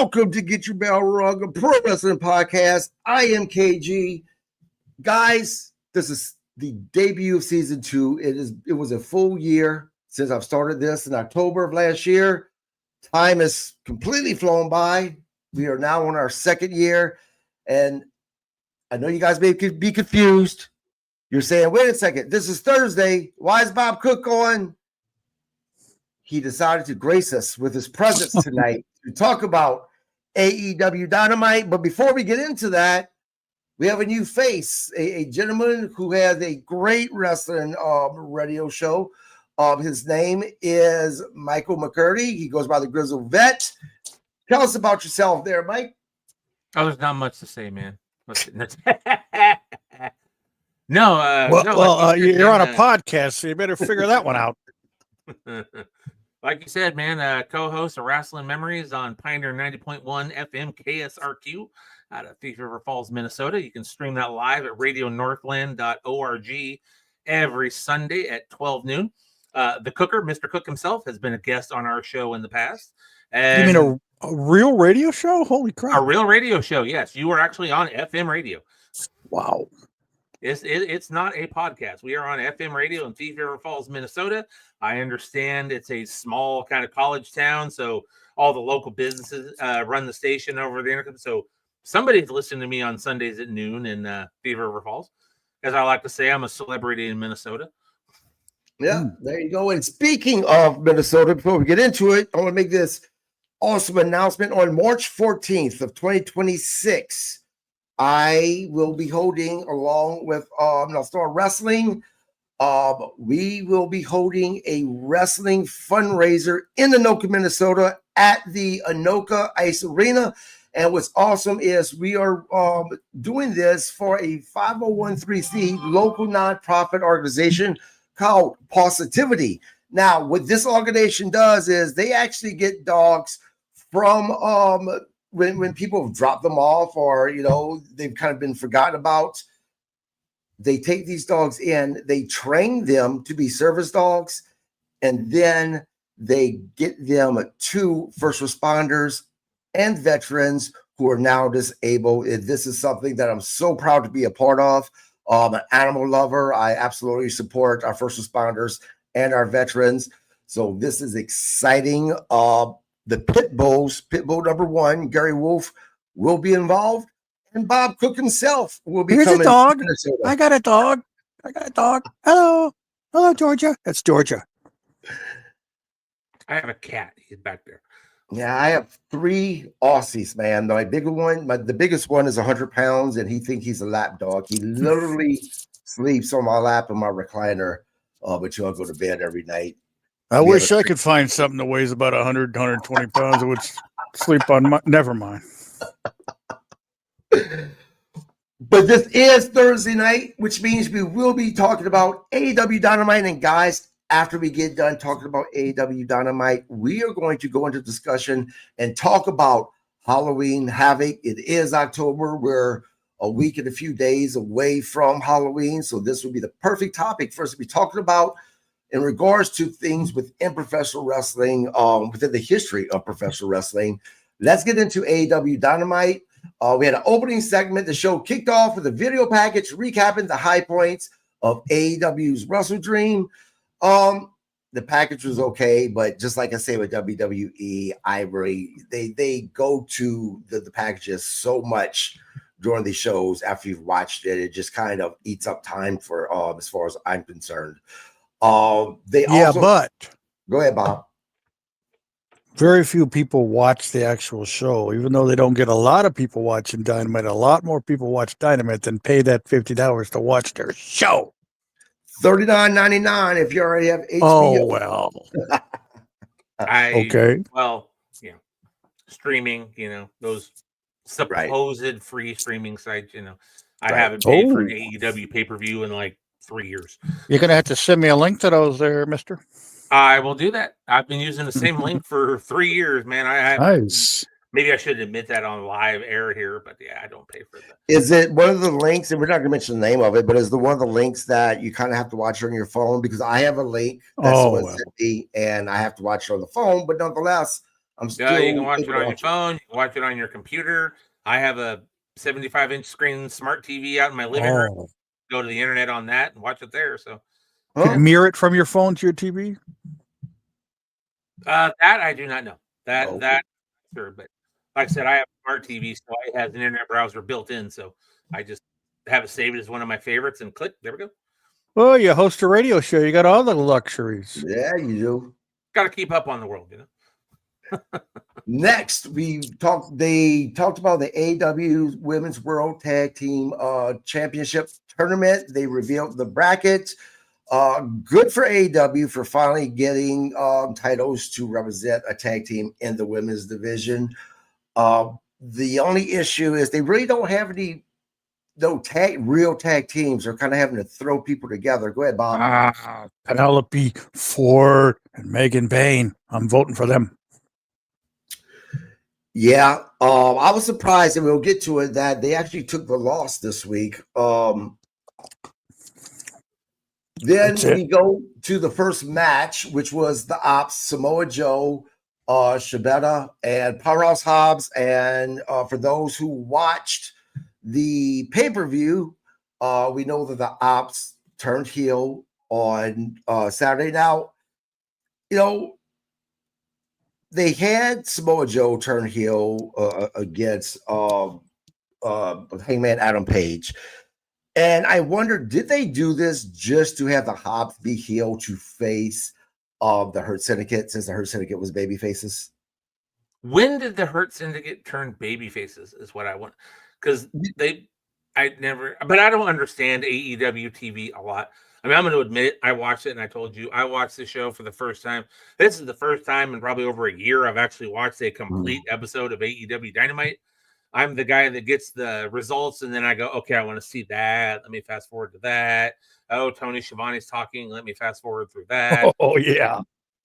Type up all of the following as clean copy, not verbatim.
Welcome to Get Your Bell Rung, a pro wrestling podcast. I am KG. Guys, this is the debut of season 2. It was a full year since I've started this in October of last year. Time has completely flown by. We are now on our second year, and I know you guys may be confused. You're saying, wait a second, this is Thursday. Why is Bob Cook on? He decided to grace us with his presence tonight to talk about AEW Dynamite. But before we get into that, we have a new face, a gentleman who has a great wrestling radio show. His name is Michael McCurdy. He goes by the Grizzle Vet. Tell us about yourself there, Mike. Oh, there's not much to say, man. You're on a podcast, so you better figure that one out. Like you said, man, co-host of Wrestling Memories on Pioneer 90.1 FM KSRQ out of Thief River Falls, Minnesota. You can stream that live at radionorthland.org every Sunday at 12 noon. The Cooker, Mr. Cook himself, has been a guest on our show in the past. And you mean a real radio show? Holy crap. A real radio show, yes. You were actually on FM radio. Wow. It's not a podcast. We are on FM radio in Thief River Falls, Minnesota. I understand it's a small kind of college town, so all the local businesses run the station over there. So somebody's listening to me on Sundays at noon in Thief River Falls. As I like to say, I'm a celebrity in Minnesota. Yeah, there you go. And speaking of Minnesota, before we get into it, I want to make this awesome announcement. On March 14th of 2026, I will be holding, along with North Star Wrestling, we will be holding a wrestling fundraiser in Anoka, Minnesota at the Anoka Ice Arena. And what's awesome is we are doing this for a 501c local nonprofit organization called Positivity. Now, what this organization does is they actually get dogs from when people have dropped them off, or they've kind of been forgotten about. They take these dogs in, they train them to be service dogs, and then they get them to first responders and veterans who are now disabled. This is something that I'm so proud to be a part of. I'm an animal lover. I absolutely support our first responders and our veterans. So this is exciting. The Pit Bulls, Pit Bull number 1, Gary Wolf, will be involved, and Bob Cook himself will be coming. Here's a dog. I got a dog. Hello, Georgia. That's Georgia. I have a cat. He's back there. Yeah, I have 3 Aussies, man. The biggest one is 100 pounds, and he thinks he's a lap dog. He literally sleeps on my lap in my recliner, but you'll go to bed every night. I wish I could find something that weighs about 100, 120 pounds that would sleep on my... Never mind. But this is Thursday night, which means we will be talking about AEW Dynamite. And guys, after we get done talking about AEW Dynamite, we are going to go into discussion and talk about Halloween Havoc. It is October. We're a week and a few days away from Halloween. So this would be the perfect topic for us to be talking about in regards to things within professional wrestling, within the history of professional wrestling. Let's get into AEW Dynamite. We had an opening segment. The show kicked off with a video package recapping the high points of AEW's Wrestle Dream. The package was okay, but just like I say with WWE, they go to the packages so much during the shows after you've watched it. It just kind of eats up time for as far as I'm concerned. But go ahead, Bob. Very few people watch the actual show, even though they don't get a lot of people watching Dynamite. A lot more people watch Dynamite than pay that $50 to watch their show. $39.99 if you already have HBO. Oh, well. Okay. Well, streaming, those supposed free streaming sites, I haven't paid for an AEW pay-per-view in like 3 years. You're going to have to send me a link to those there, mister. I will do that. I've been using the same link for 3 years, man. Nice. Maybe I should admit that on live air here, but yeah, I don't pay for that. Is it one of the links, and we're not going to mention the name of it, but is the one of the links that you kind of have to watch on your phone? Because I have a link that's sent me, and I have to watch it on the phone, but nonetheless, I'm You still can watch it able to on your watch it. phone. You can watch it on your computer. I have a 75-inch screen smart TV out in my living room. Oh. Go to the internet on that and watch it there. So Could Huh? mirror it from your phone to your TV? that I do not know. Oh. That sure, but like I said, I have a smart TV, so it has an internet browser built in. So I just have it saved as one of my favorites and click. There we go. Well, you host a radio show. You got all the luxuries. Yeah, you do. Got to keep up on the world, you know. Next, they talked about the AEW Women's World Tag Team Championship tournament. They revealed the bracket. Good for AEW for finally getting titles to represent a tag team in the women's division. The only issue is they really don't have any real tag teams. They're kind of having to throw people together. Go ahead, Bob. Penelope Ford and Megan Payne. I'm voting for them. Yeah, I was surprised, and we'll get to it, that they actually took the loss this week. Then we go to the first match, which was the Ops, Samoa Joe, Shibata, and Powerhouse Hobbs. And for those who watched the pay-per-view, we know that the Ops turned heel on Saturday. Now, you know, they had Samoa Joe turn heel against Hangman Adam Page. And I wonder, did they do this just to have the Hobbs be heel to face the Hurt Syndicate, since the Hurt Syndicate was baby faces? When did the Hurt Syndicate turn baby faces is what I want. Because I don't understand AEW TV a lot. I mean, I'm going to admit it. I watched it, and I told you I watched the show for the first time. This is the first time in probably over a year I've actually watched a complete episode of AEW Dynamite. I'm the guy that gets the results, and then I go, okay, I want to see that. Let me fast forward to that. Oh, Tony Schiavone's talking. Let me fast forward through that. Oh, yeah.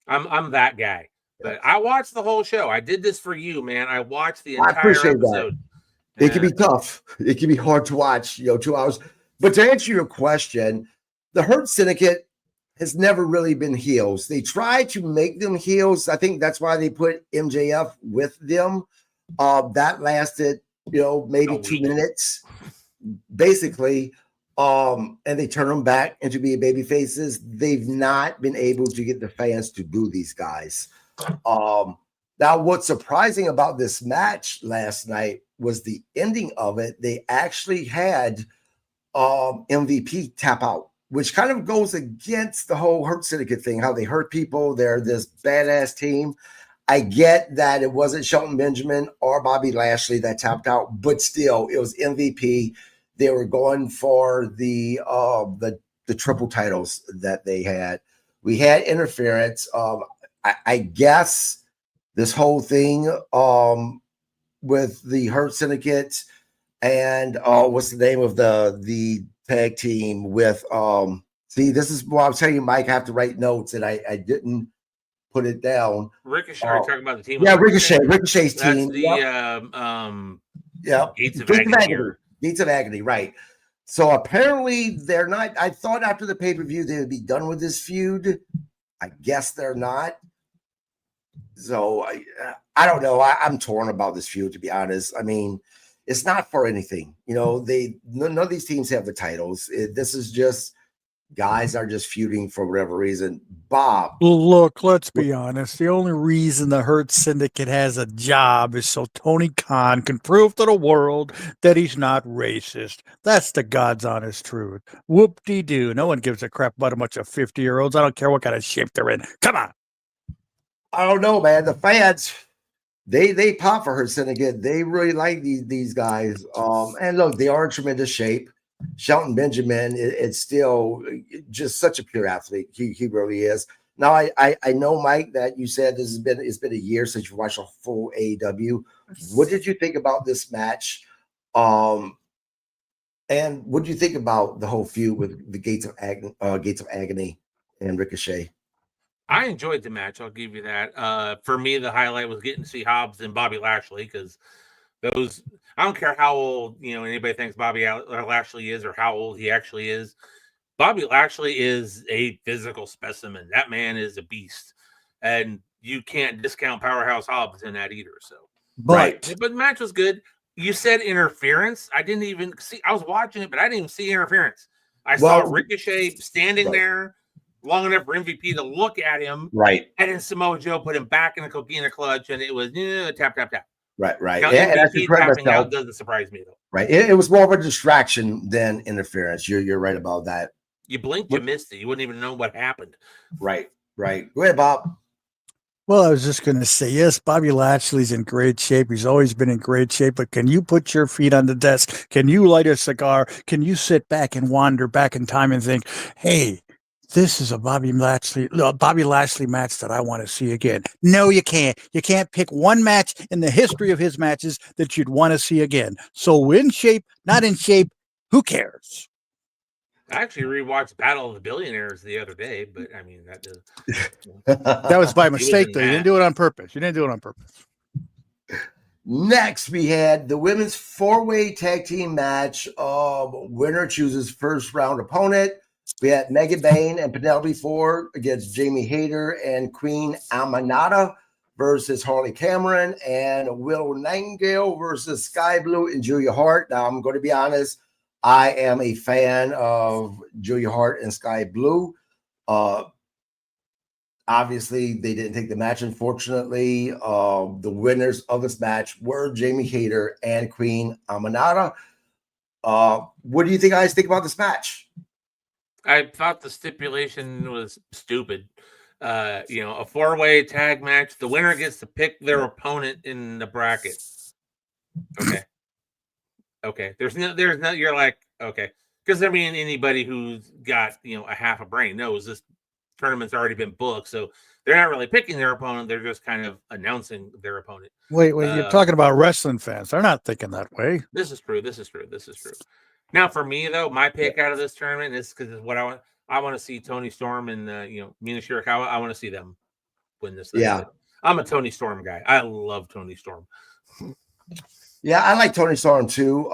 I'm that guy. But I watched the whole show. I did this for you, man. I watched the I entire appreciate episode. that. It can be tough. It can be hard to watch, 2 hours. But to answer your question, the Hurt Syndicate has never really been heels. They tried to make them heels. I think that's why they put MJF with them. That lasted, maybe 2 minutes, basically. And they turn them back into being baby faces. They've not been able to get the fans to boo these guys. Now, what's surprising about this match last night was the ending of it. They actually had MVP tap out, which kind of goes against the whole Hurt Syndicate thing, how they hurt people. They're this badass team. I get that it wasn't Shelton Benjamin or Bobby Lashley that tapped out, but still, it was MVP. They were going for the triple titles that they had. We had interference. I guess this whole thing with the Hurt Syndicate and what's the name of the tag team with see, this is what I'm telling you, Mike. I have to write notes, and I didn't put it down. Ricochet, are you talking about the team? Yeah, Ricochet's team. That's the Gates of Agony. Gates of Agony, right. So apparently they're not. I thought after the pay-per-view they would be done with this feud. I guess they're not. So I don't know. I'm torn about this feud, to be honest. I mean, it's not for anything. None of these teams have the titles. This is just guys are just feuding for whatever reason. Bob. Look, let's be honest. The only reason the Hurt Syndicate has a job is so Tony Khan can prove to the world that he's not racist. That's the God's honest truth. Whoop-de-doo. No one gives a crap about a bunch of 50-year-olds. I don't care what kind of shape they're in. Come on. I don't know, man. The fans, they pop for Hurt Syndicate. They really like these guys. And look, they are in tremendous shape. Shelton Benjamin, it's still just such a pure athlete. He really is. Now, I know, Mike, that you said it's been a year since you watched a full AEW. What did you think about this match? And what do you think about the whole feud with the Gates of Agony and Ricochet? I enjoyed the match. I'll give you that. For me, the highlight was getting to see Hobbs and Bobby Lashley, because those, I don't care how old anybody thinks Bobby Lashley is or how old he actually is. Bobby Lashley is a physical specimen. That man is a beast, and you can't discount Powerhouse Hobbs in that either. So, But but the match was good. You said interference. I didn't even see. I was watching it, but I didn't even see interference. I saw Ricochet standing there long enough for MVP to look at him. Right. And then Samoa Joe put him back in the coquina clutch, and it was tap, tap, tap. Right. Now, Yeah, and MVP tapping out doesn't surprise me, though. Right. It was more of a distraction than interference. You're right about that. You blinked, you missed it. You wouldn't even know what happened. Right. Go ahead, Bob. Well, I was just going to say, yes, Bobby Lashley's in great shape. He's always been in great shape. But can you put your feet on the desk? Can you light a cigar? Can you sit back and wander back in time and think, hey, this is a Bobby Lashley match that I want to see again? No, you can't. You can't pick one match in the history of his matches that you'd want to see again. So in shape, not in shape, who cares? I actually rewatched Battle of the Billionaires the other day, but I mean that that was by mistake, though. You didn't do it on purpose. Next, we had the women's 4-way tag team match. Winner chooses first round opponent. We had Megan Bayne and Penelope Ford against Jamie Hayter and Queen Amanada versus Harley Cameron, and Will Nightingale versus Sky Blue and Julia Hart. Now, I'm going to be honest. I am a fan of Julia Hart and Sky Blue. Obviously, they didn't take the match, unfortunately. The winners of this match were Jamie Hayter and Queen Amanada. What do you guys think about this match? I thought the stipulation was stupid. A 4-way tag match. The winner gets to pick their opponent in the bracket. Okay. There's no. You're like, okay, because I mean, anybody who's got a half a brain knows this tournament's already been booked, so they're not really picking their opponent. They're just kind of announcing their opponent. Wait, you're talking about wrestling fans. They're not thinking that way. This is true. Now, for me though, my pick out of this tournament is because it's what I want. I want to see Toni Storm and Mina Shirakawa. I want to see them win this thing. Yeah, I'm a Toni Storm guy. I love Toni Storm. Yeah, I like Toni Storm too.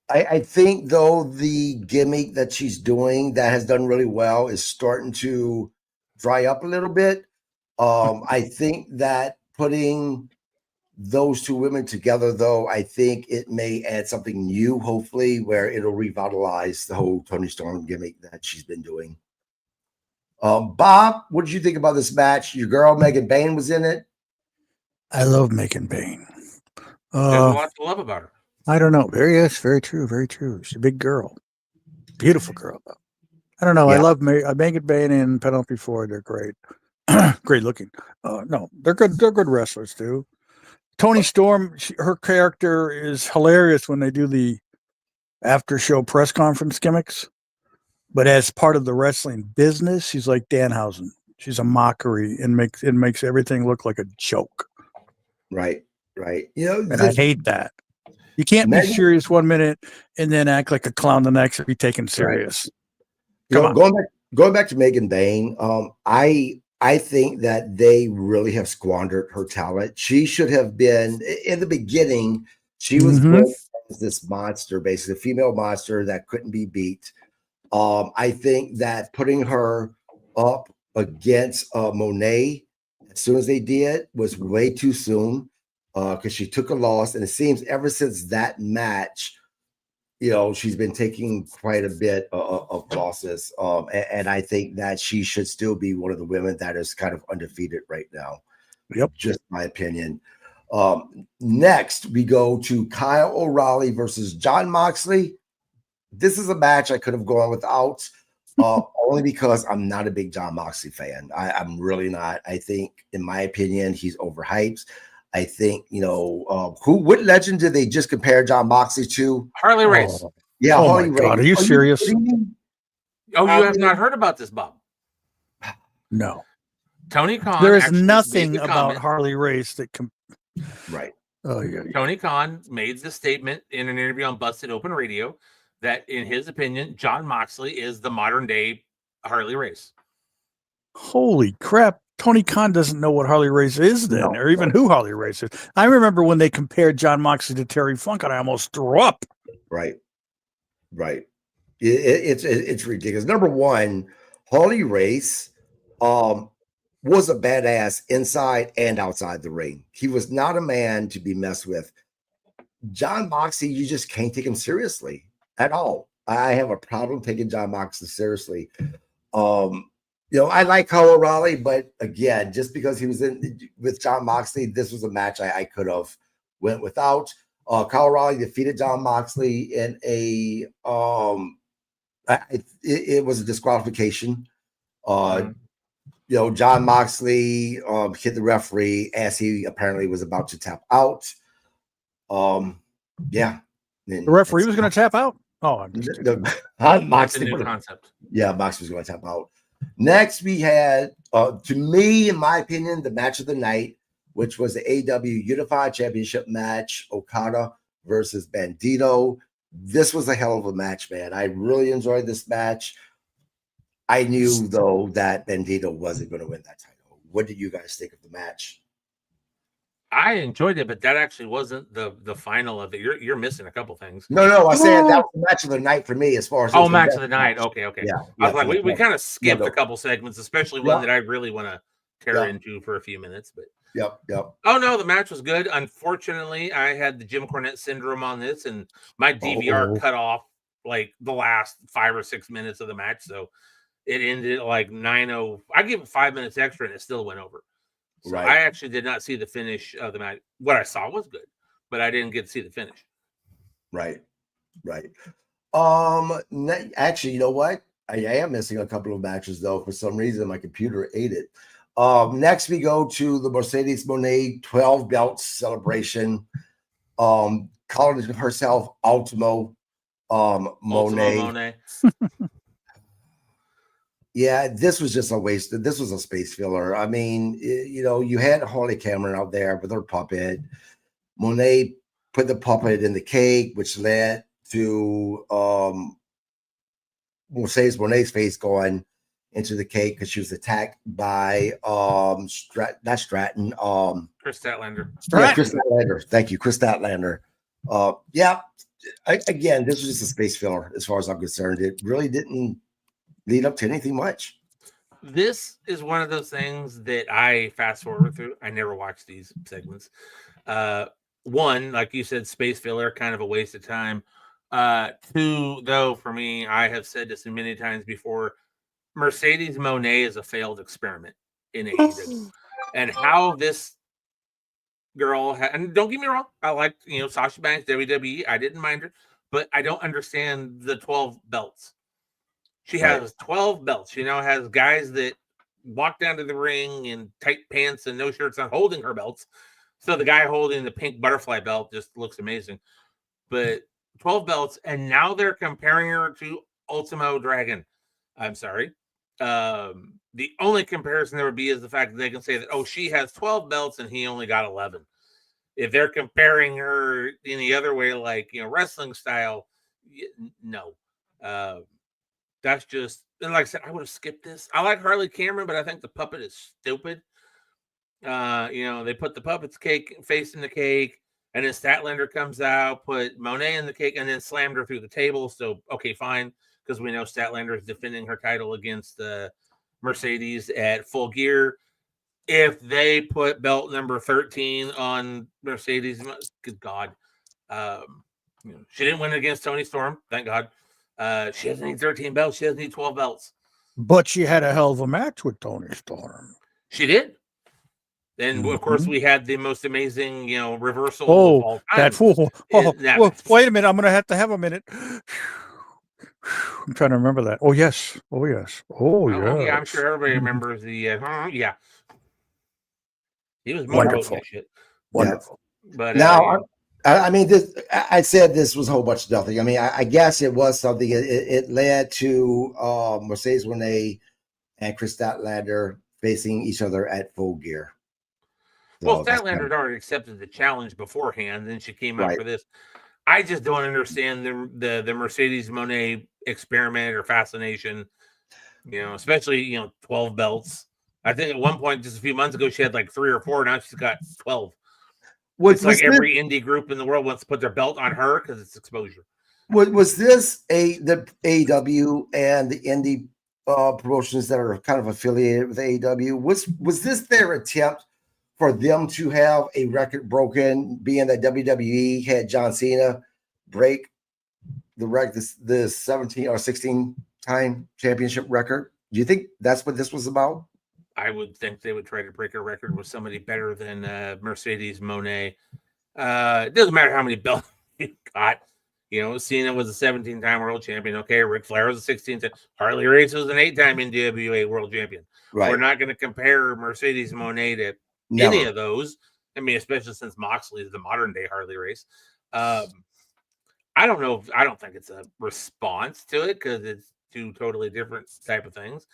I think though the gimmick that she's doing that has done really well is starting to dry up a little bit. I think that putting those two women together, though, I think it may add something new, hopefully, where it'll revitalize the whole Toni Storm gimmick that she's been doing. Bob, what did you think about this match? Your girl Megan Bayne was in it. I love Megan Bayne. There's a lot to love about her. I don't know. Very true. She's a big girl. Beautiful girl, though. I don't know. Yeah. I love Megan Bayne and Penelope Ford. They're great. Great looking. No, they're good. They're good wrestlers, too. Toni Storm, her character is hilarious when they do the after-show press conference gimmicks. But as part of the wrestling business, she's like Danhausen. She's a mockery and makes everything look like a joke. Right. And I hate that. You can't be serious 1 minute and then act like a clown the next and be taken serious. Right. Going back to Megan Bayne, I think that they really have squandered her talent. She should have been in the beginning. She was this monster, basically a female monster that couldn't be beat. I think that putting her up against Monet as soon as they did was way too soon because she took a loss. And it seems ever since that match, she's been taking quite a bit of losses. And I think that she should still be one of the women that is kind of undefeated right now. Yep. Just my opinion. Next, we go to Kyle O'Reilly versus Jon Moxley. This is a match I could have gone without, only because I'm not a big Jon Moxley fan. I'm really not. I think, in my opinion, he's overhyped. I think, what legend did they just compare Jon Moxley to? Harley Race. Yeah, oh Harley my God, Race. are you serious? You have not heard about this, Bob? No. Tony Khan. There is nothing about Harley Race that can. Right. Oh yeah. Tony Khan made the statement in an interview on Busted Open Radio that, in his opinion, Jon Moxley is the modern day Harley Race. Holy crap. Tony Khan doesn't know what Harley Race is then, or even who Harley Race is. I remember when they compared Jon Moxley to Terry Funk, and I almost threw up. Right. It's ridiculous. Number one, Harley Race was was a badass inside and outside the ring. He was not a man to be messed with. John Moxley, you just can't take him seriously at all. I have a problem taking John Moxley seriously. I like Kyle O'Reilly, but again, just because he was in with John Moxley, this was a match I could have went without. Kyle O'Reilly defeated John Moxley in it was a disqualification. John Moxley hit the referee as he apparently was about to tap out. The referee was going to tap out. Oh, Moxley new concept. Yeah, Moxley was going to tap out. Next, we had, to me, in my opinion, the match of the night, which was the AEW Unified Championship match, Okada versus Bandito. This was a hell of a match, man. I really enjoyed this match. I knew, though, that Bandito wasn't going to win that title. What did you guys think of the match? I enjoyed it, but that actually wasn't the final of it. You're missing a couple things. No, I said that was the match of the night for me as far as match of the night. Okay. Yeah. I was like, we kind of skipped a couple segments, especially one that I really want to tear into for a few minutes. But Yep. Oh no, the match was good. Unfortunately, I had the Jim Cornette syndrome on this, and my DVR cut off like the last 5 or 6 minutes of the match, so it ended at like 9:00. I gave it 5 minutes extra, and it still went over. So Right. I actually did not see the finish of the match. What I saw was good, but I didn't get to see the finish. Right. Actually, you know what? I am missing a couple of matches though. For some reason, my computer ate it. Next, we go to the Mercedes Moné 12 belt celebration. Calling herself Ultimo Moné. Yeah, this was just a waste. This was a space filler. I mean, you had Harley Cameron out there with her puppet. Monet put the puppet in the cake, which led to Mercedes Monet's face going into the cake because she was attacked by not Stratton. Chris Statlander. Yeah, Chris Statlander. Thank you, Chris Statlander. Again, this was just a space filler as far as I'm concerned. It really didn't lead up to anything much. This is one of those things that I fast forward through. I never watch these segments. One, like you said, space filler, kind of a waste of time. Two, though, for me, I have said this many times before, Mercedes Moné is a failed experiment in AEW. And how this girl, and don't get me wrong, I liked, Sasha Banks, WWE. I didn't mind her, but I don't understand the 12 belts. She has 12 belts. She now has guys that walk down to the ring in tight pants and no shirts on holding her belts. So the guy holding the pink butterfly belt just looks amazing. But 12 belts, and now they're comparing her to Ultimo Dragon. I'm sorry. The only comparison there would be is the fact that they can say that, she has 12 belts and he only got 11. If they're comparing her in the other way, like, wrestling style, no. That's just, and like I said, I would have skipped this. I like Harley Cameron, but I think the puppet is stupid. They put the puppet's face in the cake, and then Statlander comes out, put Monet in the cake, and then slammed her through the table. So, okay, fine, because we know Statlander is defending her title against Mercedes at Full Gear. If they put belt number 13 on Mercedes, good God. She didn't win against Toni Storm, thank God. She doesn't need 13 belts. She doesn't need 12 belts. But she had a hell of a match with Toni Storm. She did. Then, of course, we had the most amazing, reversal of all time. That fool. Wait a minute. I'm going to have a minute. I'm trying to remember that. Oh, yes. Yeah, I'm sure everybody remembers the, He was more wonderful. Shit. Wonderful. But now, I said this was a whole bunch of nothing. I mean, I guess it was something. It led to Mercedes Moné and Chris Statlander facing each other at Full Gear. Well, Statlander had already accepted the challenge beforehand, then she came out for this. I just don't understand the Mercedes Moné experiment or fascination. Especially 12 belts. I think at one point, just a few months ago, she had like 3 or 4. Now she's got 12. It's like every indie group in the world wants to put their belt on her because it's exposure. Was this the AEW and the indie promotions that are kind of affiliated with AEW. Was this their attempt for them to have a record broken, being that WWE had John Cena break the 17 or 16 time championship record? Do you think that's what this was about? I would think they would try to break a record with somebody better than Mercedes Moné. It doesn't matter how many belts you got. You know, Cena was a 17-time world champion. Okay, Ric Flair was a 16-time. Harley Race was an 8-time NWA world champion. Right. We're not going to compare Mercedes Moné to any of those. I mean, especially since Moxley is the modern day Harley Race. I don't know. I don't think it's a response to it because it's two totally different type of things.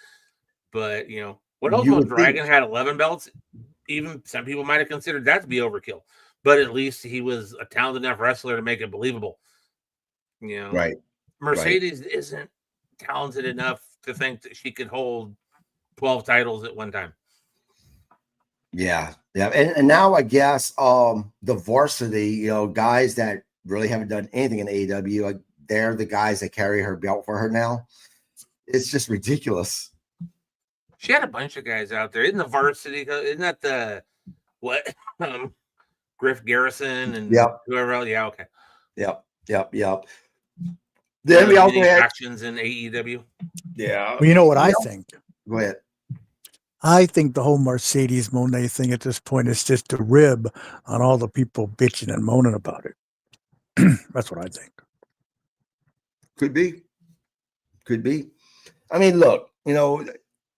But, you know, when Ultimo Dragon had 11 belts, even some people might have considered that to be overkill. But at least he was a talented enough wrestler to make it believable. You know, right. Mercedes isn't talented enough to think that she could hold 12 titles at one time. Yeah. And now I guess the varsity, you know, guys that really haven't done anything in AEW, like they're the guys that carry her belt for her now. It's just ridiculous. She had a bunch of guys out there. Isn't the varsity? Isn't that the what? Griff Garrison and whoever else? Yeah, okay. Yep. Then we also had actions in AEW. Yeah. Well, you know what I think? Go ahead. I think the whole Mercedes Moné thing at this point is just a rib on all the people bitching and moaning about it. That's what I think. Could be. I mean, look, you know,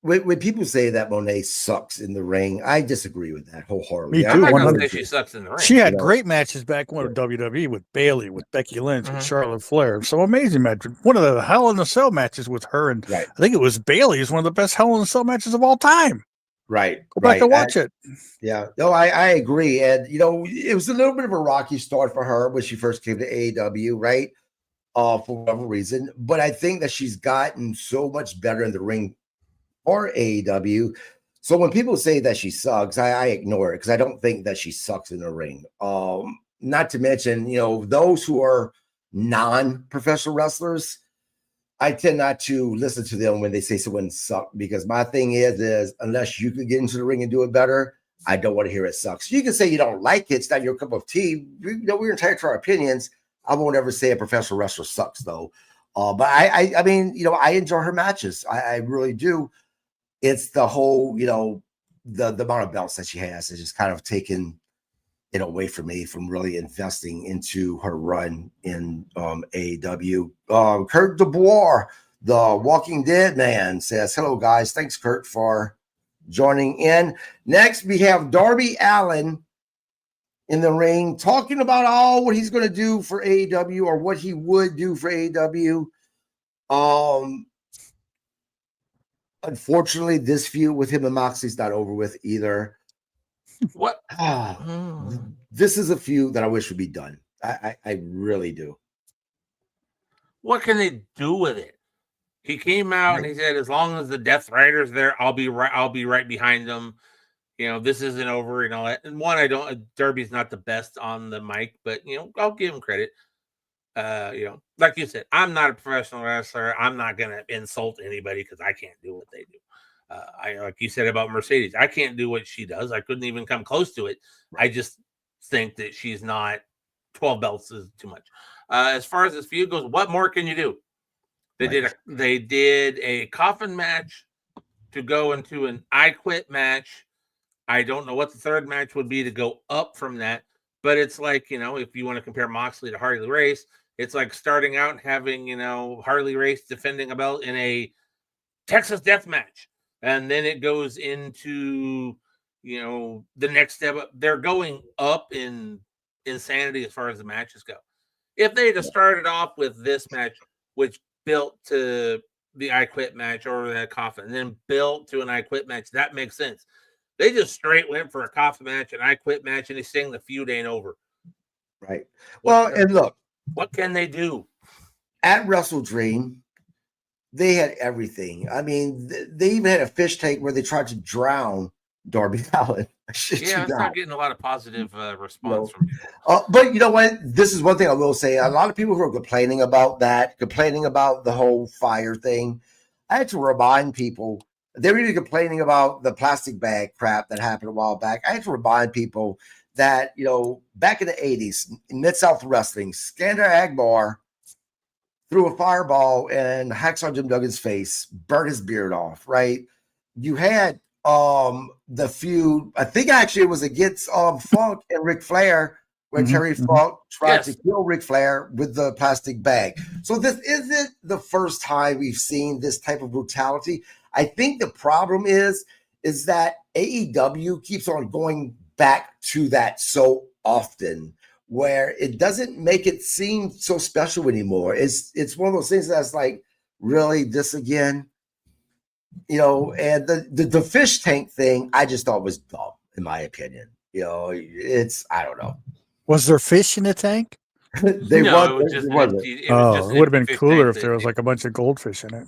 when people say that Moné sucks in the ring, I disagree with that wholeheartedly. Me too. I'm not going to say she sucks in the ring. She had great matches back when WWE with Bayley, with Becky Lynch, with Charlotte Flair. Some amazing matches. One of the Hell in a Cell matches with her and I think it was Bayley is one of the best Hell in a Cell matches of all time. Right. Go back and watch it. Yeah. No, I agree. And, you know, it was a little bit of a rocky start for her when she first came to AEW, right? For whatever reason. But I think that she's gotten so much better in the ring for AEW. So when people say that she sucks, I ignore it because I don't think that she sucks in the ring. Not to mention, you know, those who are non-professional wrestlers, I tend not to listen to them when they say someone sucks because my thing is unless you can get into the ring and do it better, I don't want to hear it sucks. You can say you don't like it, it's not your cup of tea. You know, we're entitled to our opinions. I won't ever say a professional wrestler sucks though. But I mean, you know, I enjoy her matches. I really do. It's the whole, you know, the amount of belts that she has is just kind of taken it away from me from really investing into her run in AEW. Kurt DeBoer, the Walking Dead man, says, hello, guys. Thanks, Kurt, for joining in. Next, we have Darby Allin in the ring talking about what he's going to do for AEW or what he would do for AEW. Unfortunately, this feud with him and Moxley's not over with either. What? This is a feud that I wish would be done. I really do. What can they do with it? He came out and he said, "As long as the Death Rider's there, I'll be right behind them." You know, this isn't over and all that. And one, Darby's not the best on the mic, but you know, I'll give him credit. You know, like you said, I'm not a professional wrestler. I'm not gonna insult anybody because I can't do what they do. I like you said about Mercedes, I can't do what she does. I couldn't even come close to it. I just think that she's not 12 belts is too much. As far as this feud goes, what more can you do? They did a coffin match to go into an I Quit match. I don't know what the third match would be to go up from that, but it's like, you know, if you want to compare Moxley to Harley Race, it's like starting out and having, you know, Harley Race defending a belt in a Texas death match. And then it goes into, you know, the next step. They're going up in insanity as far as the matches go. If they had started off with this match, which built to the I Quit match or that coffin, and then built to an I Quit match, that makes sense. They just straight went for a coffin match, an I Quit match, and they saying the feud ain't over. Right. Well, and look, what can they do? At Wrestle Dream, they had everything. I mean, they even had a fish tank where they tried to drown Darby Allin. Yeah, it's not getting a lot of positive response from people. But you know what? This is one thing I will say. A lot of people who are complaining about the whole fire thing. I had to remind people. They were even complaining about the plastic bag crap that happened a while back. I had to remind people that, back in the 80s, in Mid-South Wrestling, Skander Agbar threw a fireball in Hacksaw Jim Duggan's face, burnt his beard off, right? You had the feud, I think actually it was against Funk and Ric Flair, when Terry Funk tried to kill Ric Flair with the plastic bag. So this isn't the first time we've seen this type of brutality. I think the problem is that AEW keeps on going back to that so often, where it doesn't make it seem so special anymore. It's one of those things that's like, really, this again? And the fish tank thing, I just thought was dumb, in my opinion. I don't know. Was there fish in the tank? It would have been cooler if there was like a bunch of goldfish in it.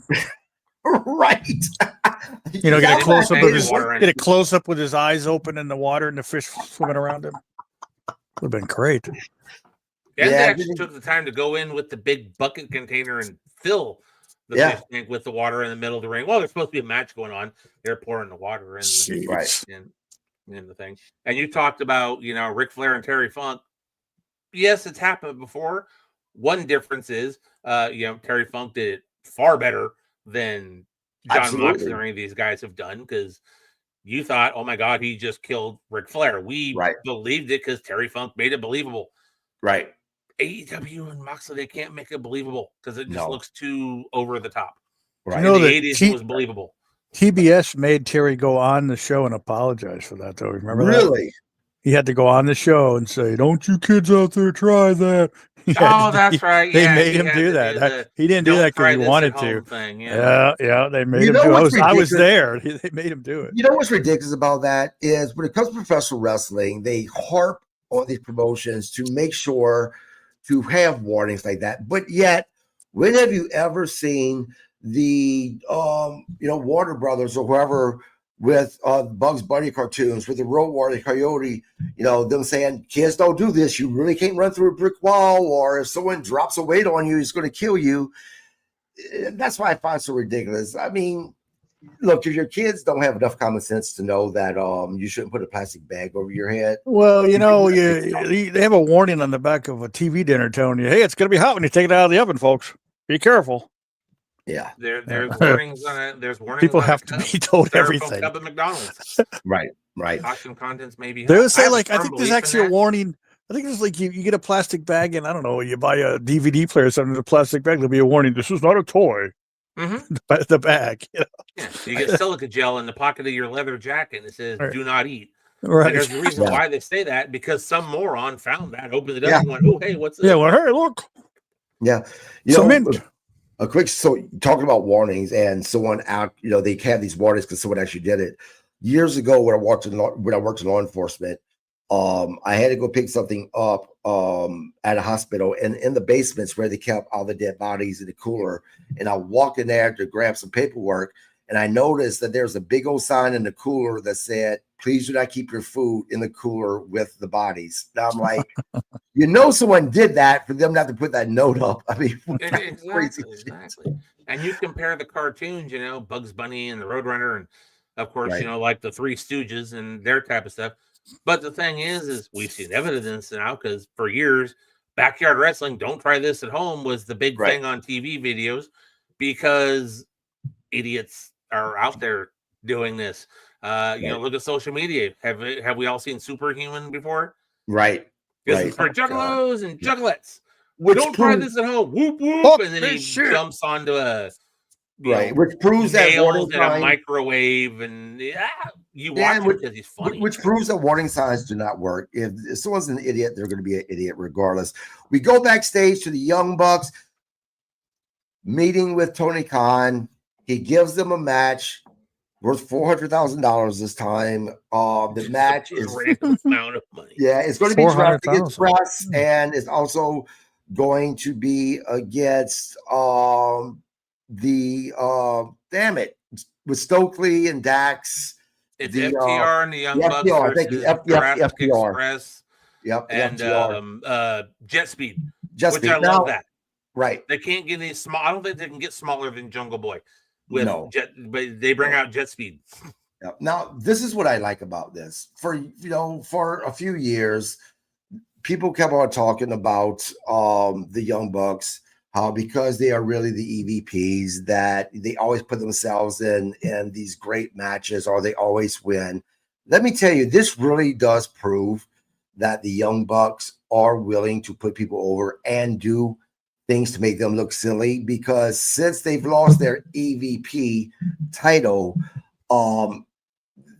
Right. Get a close up with his eyes open in the water and the fish swimming around him. Would have been great. And they actually took the time to go in with the big bucket container and fill the fish tank with the water in the middle of the ring. Well, there's supposed to be a match going on. They're pouring the water in the thing. And you talked about, Ric Flair and Terry Funk. Yes, it's happened before. One difference is, Terry Funk did it far better than John Moxley or any of these guys have done, because you thought, oh my God, he just killed Ric Flair. We believed it because Terry Funk made it believable. Right. AEW and Moxley, they can't make it believable because it just looks too over the top. Right. In the 80s, it was believable. TBS made Terry go on the show and apologize for that, though. Remember that? Really? He had to go on the show and say, "Don't you kids out there try that." That's right. They made him do that. He didn't do that because he wanted to. Thing, yeah, they made him do it. I was there. They made him do it. You know what's ridiculous about that is when it comes to professional wrestling, they harp on these promotions to make sure to have warnings like that. But yet, when have you ever seen the Warner Brothers or whoever with Bugs Bunny cartoons, with the Road Warrior Coyote, them saying, kids, don't do this. You really can't run through a brick wall, or if someone drops a weight on you, it's going to kill you. That's why I find it so ridiculous. I mean, look, if your kids don't have enough common sense to know that you shouldn't put a plastic bag over your head. Well, they have a warning on the back of a TV dinner telling you, hey, it's going to be hot when you take it out of the oven, folks. Be careful. Yeah, there's warnings on it. There's warnings. People have to be told everything. Cup at McDonald's. Right. Caution contents maybe. They would say I think there's actually a warning. I think it's like you get a plastic bag and I don't know, you buy a DVD player or something in a plastic bag. There'll be a warning. This is not a toy. Mm-hmm. The bag. You get silica gel in the pocket of your leather jacket and it says "Do not eat." Right. And there's a reason why they say that, because some moron found that, opened it up, and went, "Oh, hey, what's this?" Yeah. Well, hey, look. Yeah. A quick, so talking about warnings and someone out, they have these warnings because someone actually did it. Years ago when I worked in law enforcement, I had to go pick something up at a hospital, and in the basements where they kept all the dead bodies in the cooler. And I walked in there to grab some paperwork, and I noticed that there's a big old sign in the cooler that said, "Please do not keep your food in the cooler with the bodies." Now I'm like, someone did that for them not to put that note up. I mean, exactly. And you compare the cartoons, Bugs Bunny and the Roadrunner, and of course, like the Three Stooges and their type of stuff. But the thing is we've seen evidence now, because for years, backyard wrestling, don't try this at home, was the big thing on TV videos, because idiots are out there doing this. Look at social media. Have we all seen Superhuman before? Right. This is for juggalos and juggalettes. Don't try this at home. Whoop whoop, and then he jumps onto a which proves that warning in a microwave, and you watch it because he's funny. Which proves that warning signs do not work. If someone's an idiot, they're going to be an idiot regardless. We go backstage to the Young Bucks meeting with Tony Khan. He gives them a match worth $400,000 this time. The match is a random amount of money. Yeah, it's going to be Jurassic Express, and it's also going to be against with Stokely and Dax. It's FTR and the Young Bucks versus Jurassic Express. Yep. And Jet Speed. I love that. Right. They can't get any small. I don't think they can get smaller than Jungle Boy. with jet, but they bring out jet speed. Yeah. Now, this is what I like about this. For a few years, people kept on talking about the Young Bucks, how because they are really the EVPs, that they always put themselves in these great matches, or they always win. Let me tell you, this really does prove that the Young Bucks are willing to put people over and do things to make them look silly, because since they've lost their EVP title,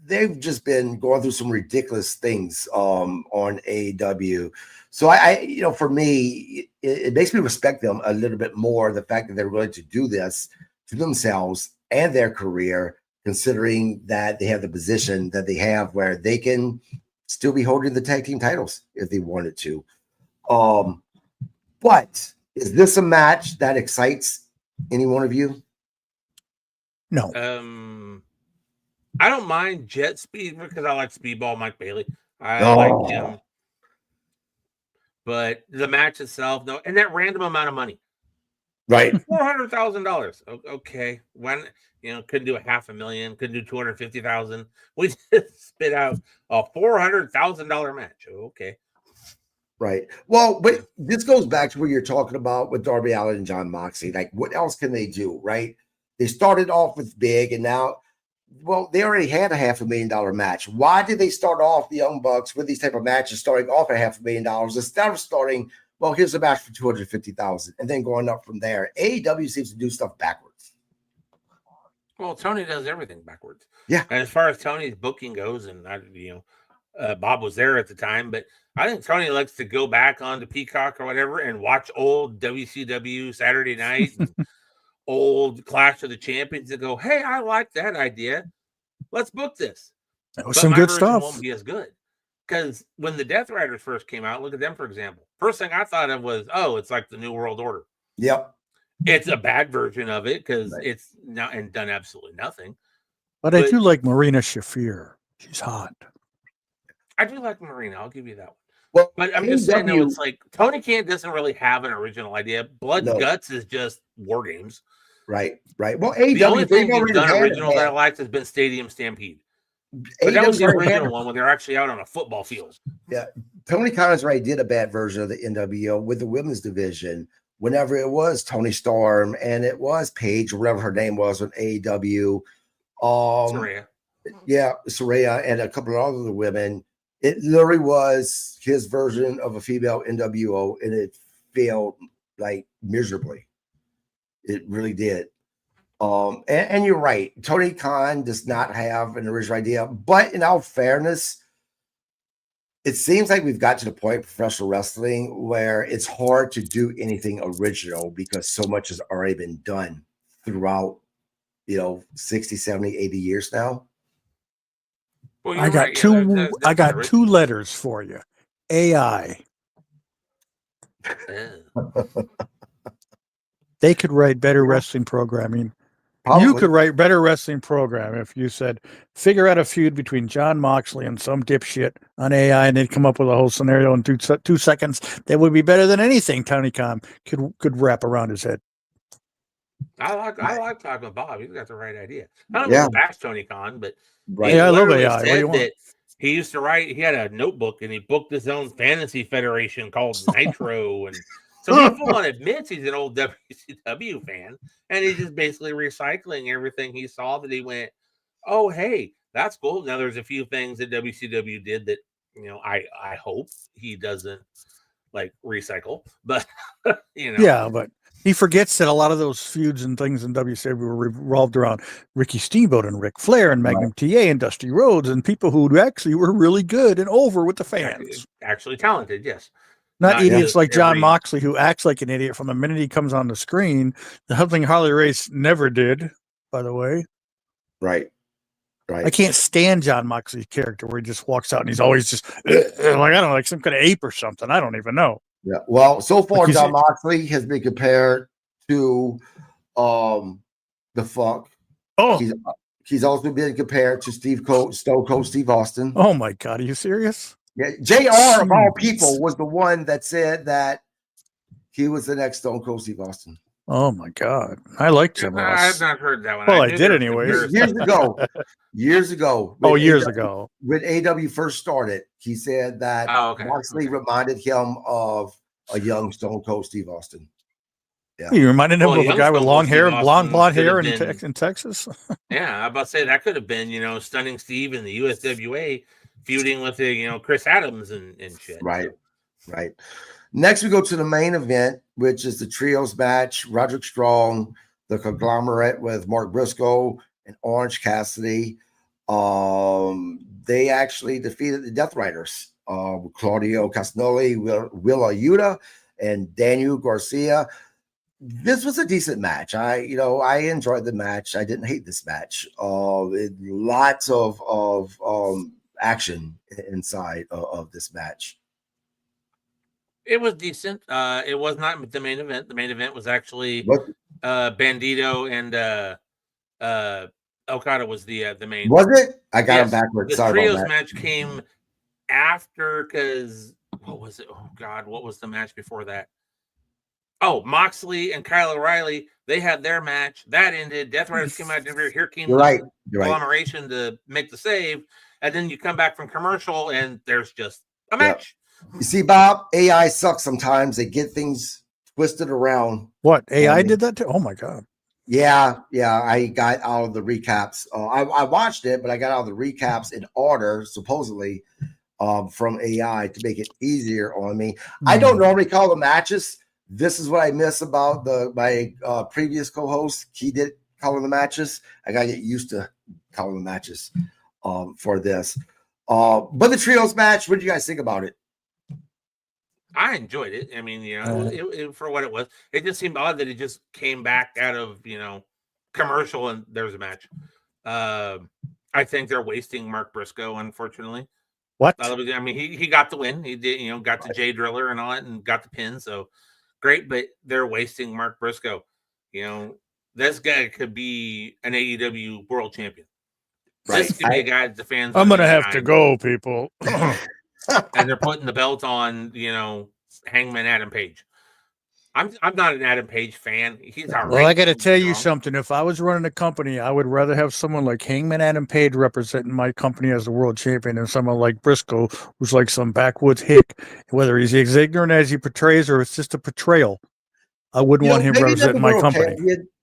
they've just been going through some ridiculous things on AEW. So I for me, it makes me respect them a little bit more, the fact that they're willing to do this to themselves and their career, considering that they have the position that they have where they can still be holding the tag team titles if they wanted to. But is this a match that excites any one of you? No. I don't mind jet speed because I like Speedball Mike Bailey. I like him. But the match itself, no, and that random amount of money. Right. $400,000. Okay. When couldn't do $500,000, couldn't do $250,000. We just spit out a $400,000 match. Okay. Right. Well, but this goes back to what you're talking about with Darby Allin and John Moxley. Like, what else can they do? Right. They started off with big, and now, well, they already had a $500,000 match. Why did they start off the Young Bucks with these type of matches, starting off at $500,000 instead of starting, well, here's a match for $250,000 and then going up from there? AEW seems to do stuff backwards. Well, Tony does everything backwards. Yeah. And as far as Tony's booking goes, and Bob was there at the time, but I think Tony likes to go back onto Peacock or whatever and watch old WCW Saturday night and old Clash of the Champions and go, hey, I like that idea. Let's book this. That was some good stuff. Won't be as good. Because when the Death Riders first came out, look at them, for example. First thing I thought of was, it's like the New World Order. Yep. It's a bad version of it because it's not and done absolutely nothing. But I do like Marina Shafir. She's hot. I do like Marina. I'll give you that one. Well, but I'm just saying, no, it's like Tony Khan doesn't really have an original idea. Blood and Guts is just War Games. Right. Well, the only thing he's done original that I liked has been Stadium Stampede. But that was the original one when they're actually out on a football field. Yeah. Tony Khan's right, did a bad version of the NWO with the women's division whenever it was Tony Storm and it was Paige, or whatever her name was, on AEW. Saraya. Yeah, Saraya and a couple of other women. It literally was his version of a female NWO, and it failed like miserably. It really did. And you're right. Tony Khan does not have an original idea, but in all fairness, it seems like we've got to the point in professional wrestling where it's hard to do anything original because so much has already been done throughout, 60, 70, 80 years now. Well, I got two letters for you. AI. They could write better wrestling programming. Probably. You could write better wrestling program if you said, figure out a feud between John Moxley and some dipshit on AI, and they'd come up with a whole scenario in 2 seconds. That would be better than anything Tony Khan could wrap around his head. I like talking with Bob. He's got the right idea. I don't know bash Tony Khan, but I love AI. Said that he used to write. He had a notebook and he booked his own fantasy federation called Nitro, and so he full on admits he's an old WCW fan, and he's just basically recycling everything he saw that he went, oh, hey, that's cool. Now there's a few things that WCW did that, I hope he doesn't like recycle, but Yeah, but he forgets that a lot of those feuds and things in WCW were revolved around Ricky Steamboat and Ric Flair and Magnum TA and Dusty Rhodes and people who actually were really good and over with the fans. Actually talented, yes. Not idiots like John Moxley, who acts like an idiot from the minute he comes on the screen. Something Harley Race never did, by the way. Right. I can't stand John Moxley's character where he just walks out and he's always just like some kind of ape or something. I don't even know. Yeah. Well, so far, John Moxley has been compared to the Funk. Oh. He's also been compared to Stone Cold Steve Austin. Oh, my God. Are you serious? Yeah, JR of all people was the one that said that he was the next Stone Cold Steve Austin. Oh my God, I like Jim I have Ross. not heard that one. Well, I knew did there was anyways. comparison. Years ago. Oh, when years AEW ago. When AW first started, he said that Oh, okay. Moxley reminded him of a young Stone Cold Steve Austin. Yeah. You reminded him Well, of a young guy with Stone long Cold hair, Steve blonde Austin hair could in, have been- in Texas. Yeah, I'm about to say that could have been, Stunning Steve in the USWA feuding with the, Chris Adams and shit. Right. Right. Next, we go to the main event, which is the trios match. Roderick Strong, the conglomerate with Mark Briscoe and Orange Cassidy. They actually defeated the Death Riders, Claudio Castagnoli, Will Ayuda, and Daniel Garcia. This was a decent match. I enjoyed the match. I didn't hate this match. Lots of action inside of this match. It was decent. It was not the main event. The main event was actually What Bandito and Okada was the main. was it? I got Yes, them backwards. the Sorry trios about that. match came after because what was it? Oh God, what was the match before that? Oh, Moxley and Kyle O'Reilly, they had their match. That ended. Death Riders came out. Here came You're the right. You're right. conglomeration to make the save. And then you come back from commercial and there's just a match. You see, Bob, AI sucks sometimes. They get things twisted around. What, AI did that too? Oh my God. Yeah. I got out of the recaps. I watched it, but I got out of the recaps in order, supposedly, from AI to make it easier on me. I don't normally call the matches. This is what I miss about my previous co-host. He did color the matches. I gotta get used to color the matches for this. But the trios match, what did you guys think about it? I enjoyed it. I mean, it, for what it was, it just seemed odd that it just came back out of commercial and there's a match. I think they're wasting Mark Briscoe, unfortunately. What? I mean, he got the win. He did, got the J Driller and all that, and got the pin. So great, but they're wasting Mark Briscoe. This guy could be an AEW world champion. This could be a guy that the fans. I'm gonna have to go, people. And they're putting the belt on, Hangman Adam Page. I'm not an Adam Page fan. He's all right. Well, I got to tell you something. If I was running a company, I would rather have someone like Hangman Adam Page representing my company as the world champion than someone like Briscoe, who's like some backwoods hick. Whether he's as ignorant as he portrays or it's just a portrayal, I wouldn't want him representing my company.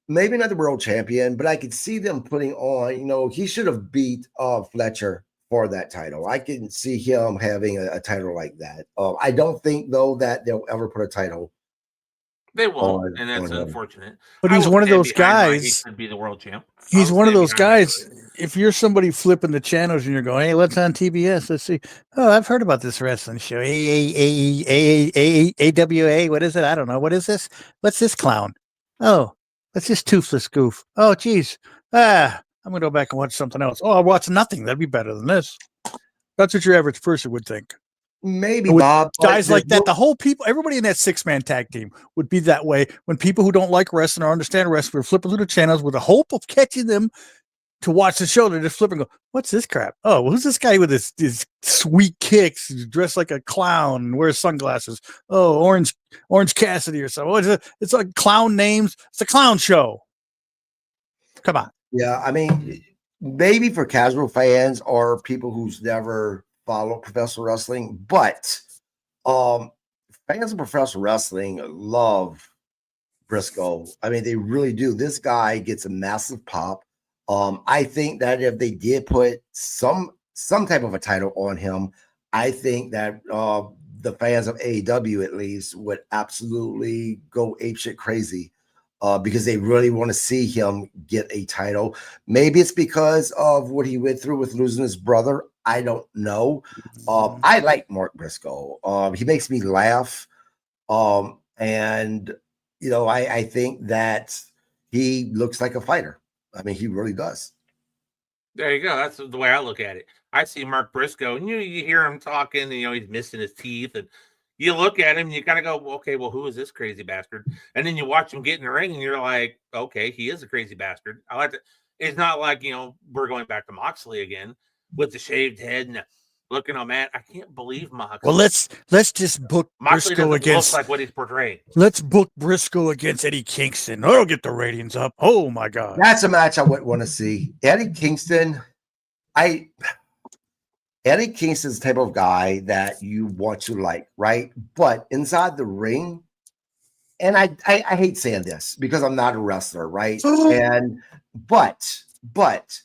Maybe not the world champion, but I could see them putting on, he should have beat Fletcher for that title. I can see him having a title like that. I don't think, though, that they'll ever put a title. They won't, and that's unfortunate. But he's one of those guys. He could be the world champ. He's one of those guys. If you're somebody flipping the channels and you're going, "Hey, what's on TBS? Let's see." Oh, I've heard about this wrestling show. AWA. What is it? I don't know. What is this? What's this clown? Oh, that's this toothless goof. Oh, geez. I'm gonna go back and watch something else. Oh, I'll watch nothing. That'd be better than this. That's what your average person would think. Maybe, Bob. Guys like that, the whole people, everybody in that 6-man tag team would be that way when people who don't like wrestling or understand wrestling are flipping through the channels with the hope of catching them to watch the show. They're just flipping and go, what's this crap? Oh, well, who's this guy with his sweet kicks, dressed like a clown and wears sunglasses? Oh, Orange Cassidy or something. What is it? It's like clown names. It's a clown show. Come on. Yeah, I mean, maybe for casual fans or people who's never follow professional wrestling, but fans of professional wrestling love Briscoe. I mean, they really do. This guy gets a massive pop. I think that if they did put some type of a title on him, I think that the fans of AEW at least would absolutely go apeshit crazy. Because they really want to see him get a title. Maybe it's because of what he went through with losing his brother. I don't know. I like Mark Briscoe. He makes me laugh. And, I think that he looks like a fighter. I mean, he really does. There you go. That's the way I look at it. I see Mark Briscoe, and you hear him talking, and, he's missing his teeth, and you look at him and you kind of go, okay, well, who is this crazy bastard? And then you watch him get in the ring and you're like, okay, he is a crazy bastard. I like that. It's not like, we're going back to Moxley again with the shaved head and looking on Matt. I can't believe Moxley. Well, let's just book Moxley Briscoe doesn't against. look like what he's portraying. Let's book Briscoe against Eddie Kingston. That'll get the ratings up. Oh my God, That's a match I would want to see. Eddie Kingston, Eddie Kingston's the type of guy that you want to like, right? But inside the ring, and I hate saying this because I'm not a wrestler, right? But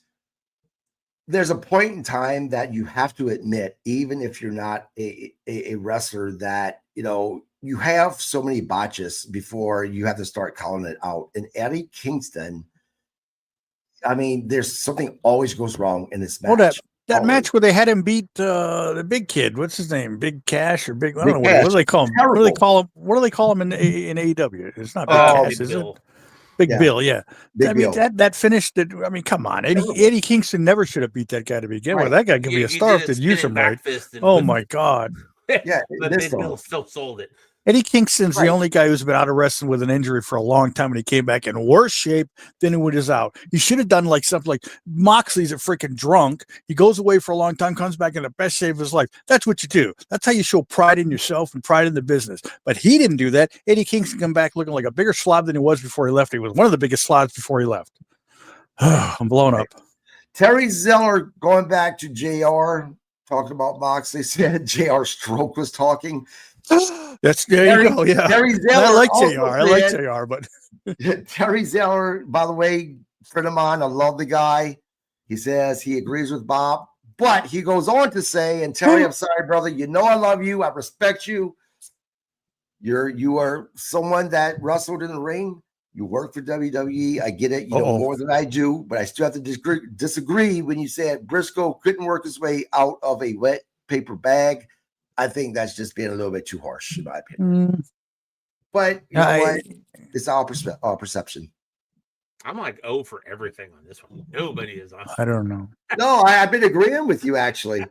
there's a point in time that you have to admit, even if you're not a wrestler, that you have so many botches before you have to start calling it out. And Eddie Kingston, I mean, there's something always goes wrong in this match. Well, that match where they had him beat the big kid. What's his name? Big Cash or Big? I don't know. What do they call him? What do they call him? What do they call him in AEW? It's not Big Cash, is it? Big Bill, yeah. I mean, that finished it. I mean, come on. Eddie Kingston never should have beat that guy to begin with. That guy could be a star if they use him right. Oh, my God. Yeah, but Big Bill still sold it. Eddie Kingston's the only guy who's been out of wrestling with an injury for a long time, and he came back in worse shape than when he was out. He should have done like something like Moxley's a freaking drunk. He goes away for a long time, comes back in the best shape of his life. That's what you do. That's how you show pride in yourself and pride in the business. But he didn't do that. Eddie Kingston come back looking like a bigger slob than he was before he left. He was one of the biggest slobs before he left. I'm blown up. Terry Zeller going back to JR, talking about Moxley, said JR Stroke was talking. There you go. Yeah, Terry Zeller. I like JR. I like JR, but Terry Zeller, by the way, friend of mine. I love the guy. He says he agrees with Bob, but he goes on to say, "And Terry, I'm sorry, brother. You know I love you. I respect you. You are someone that wrestled in the ring. You work for WWE. I get it. You know more than I do, but I still have to disagree when you said Briscoe couldn't work his way out of a wet paper bag. I think that's just being a little bit too harsh, in my opinion. But you know what? It's all perception. I'm like, for everything on this one. Nobody is on. I don't know. No, I've been agreeing with you, actually.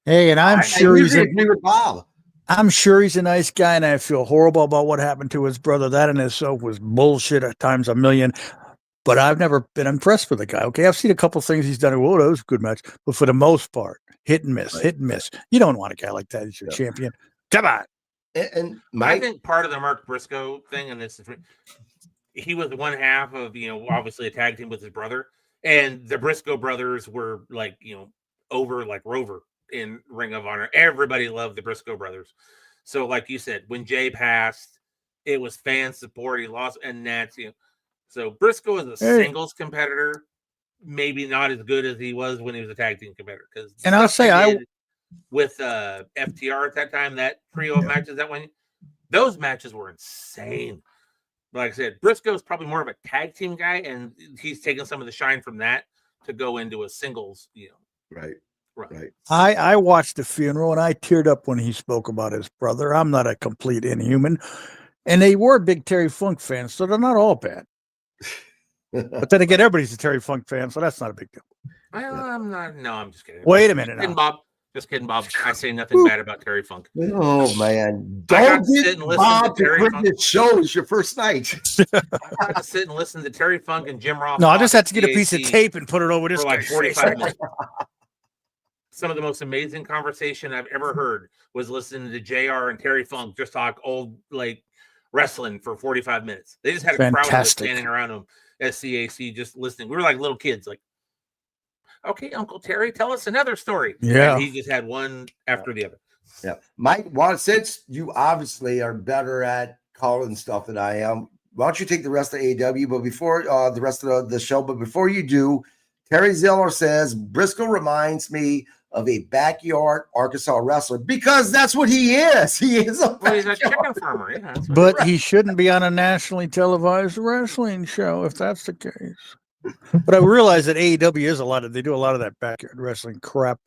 Hey, and I'm sure he's agree with Bob. I'm sure he's a nice guy, and I feel horrible about what happened to his brother. That in itself was bullshit at times a million. But I've never been impressed with the guy. Okay, I've seen a couple things he's done. Well, that was a good match, but for the most part, hit and miss, hit and miss. You don't want a guy like that as your champion. Come on. And I think part of the Mark Briscoe thing, and this is, he was one half of, obviously a tag team with his brother, and the Briscoe brothers were like, over like Rover in Ring of Honor. Everybody loved the Briscoe brothers. So like you said, when Jay passed, it was fan support. He lost, and that's, so Briscoe is a singles competitor, maybe not as good as he was when he was a tag team competitor. And I'll say with FTR at that time, that trio of matches that went, those matches were insane. But like I said, Briscoe's probably more of a tag team guy, and he's taken some of the shine from that to go into a singles, Right. I watched the funeral and I teared up when he spoke about his brother. I'm not a complete inhuman. And they were big Terry Funk fans, so they're not all bad. But then again, everybody's a Terry Funk fan, so that's not a big deal. Well, I'm not. No, I'm just kidding. Wait a minute. Just kidding, Bob. I say nothing bad about Terry Funk. Oh, man. Don't get Bob to quit this show. It's your first night. I got to sit and listen to Terry Funk and Jim Ross. No, I just had to get a piece of tape and put it over this for like 45 minutes. Some of the most amazing conversation I've ever heard was listening to JR and Terry Funk just talk old, like, wrestling for 45 minutes. They just had a crowd standing around them at CAC just listening. We were like little kids, like, okay, Uncle Terry, tell us another story. Yeah. And he just had one after the other. Yeah. Mike, well, since you obviously are better at calling stuff than I am, why don't you take the rest of AEW, but before the rest of the show, but before you do, Terry Zeller says, Briscoe reminds me of a backyard Arkansas wrestler, because that's what he is. He is he's a chicken farmer. Yeah, but he shouldn't be on a nationally televised wrestling show if that's the case. But I realize that AEW they do a lot of that backyard wrestling crap.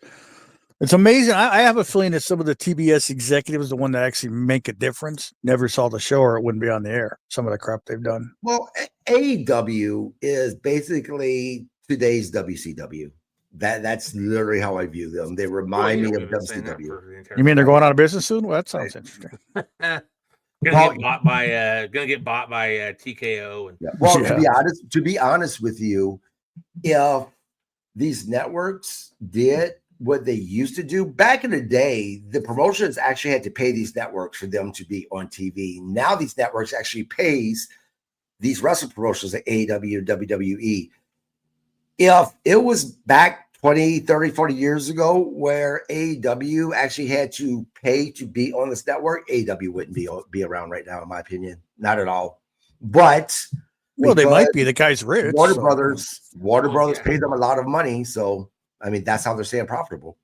It's amazing. I have a feeling that some of the TBS executives, the one that actually make a difference, never saw the show or it wouldn't be on the air. Some of the crap they've done. Well, AEW is basically today's WCW. That's literally how I view them. They remind me of WCW. You mean they're going out of business soon? Well, that sounds interesting. Gonna get bought by TKO. And well, to be honest with you, if these networks did what they used to do back in the day, the promotions actually had to pay these networks for them to be on TV. Now these networks actually pays these wrestling promotions like AEW, WWE. If it was back 20, 30, 40 years ago where AEW actually had to pay to be on this network, AEW wouldn't be around right now, in my opinion. Not at all. But well, they might be. The guy's rich. Warner Brothers yeah. paid them a lot of money. So, I mean, that's how they're staying profitable.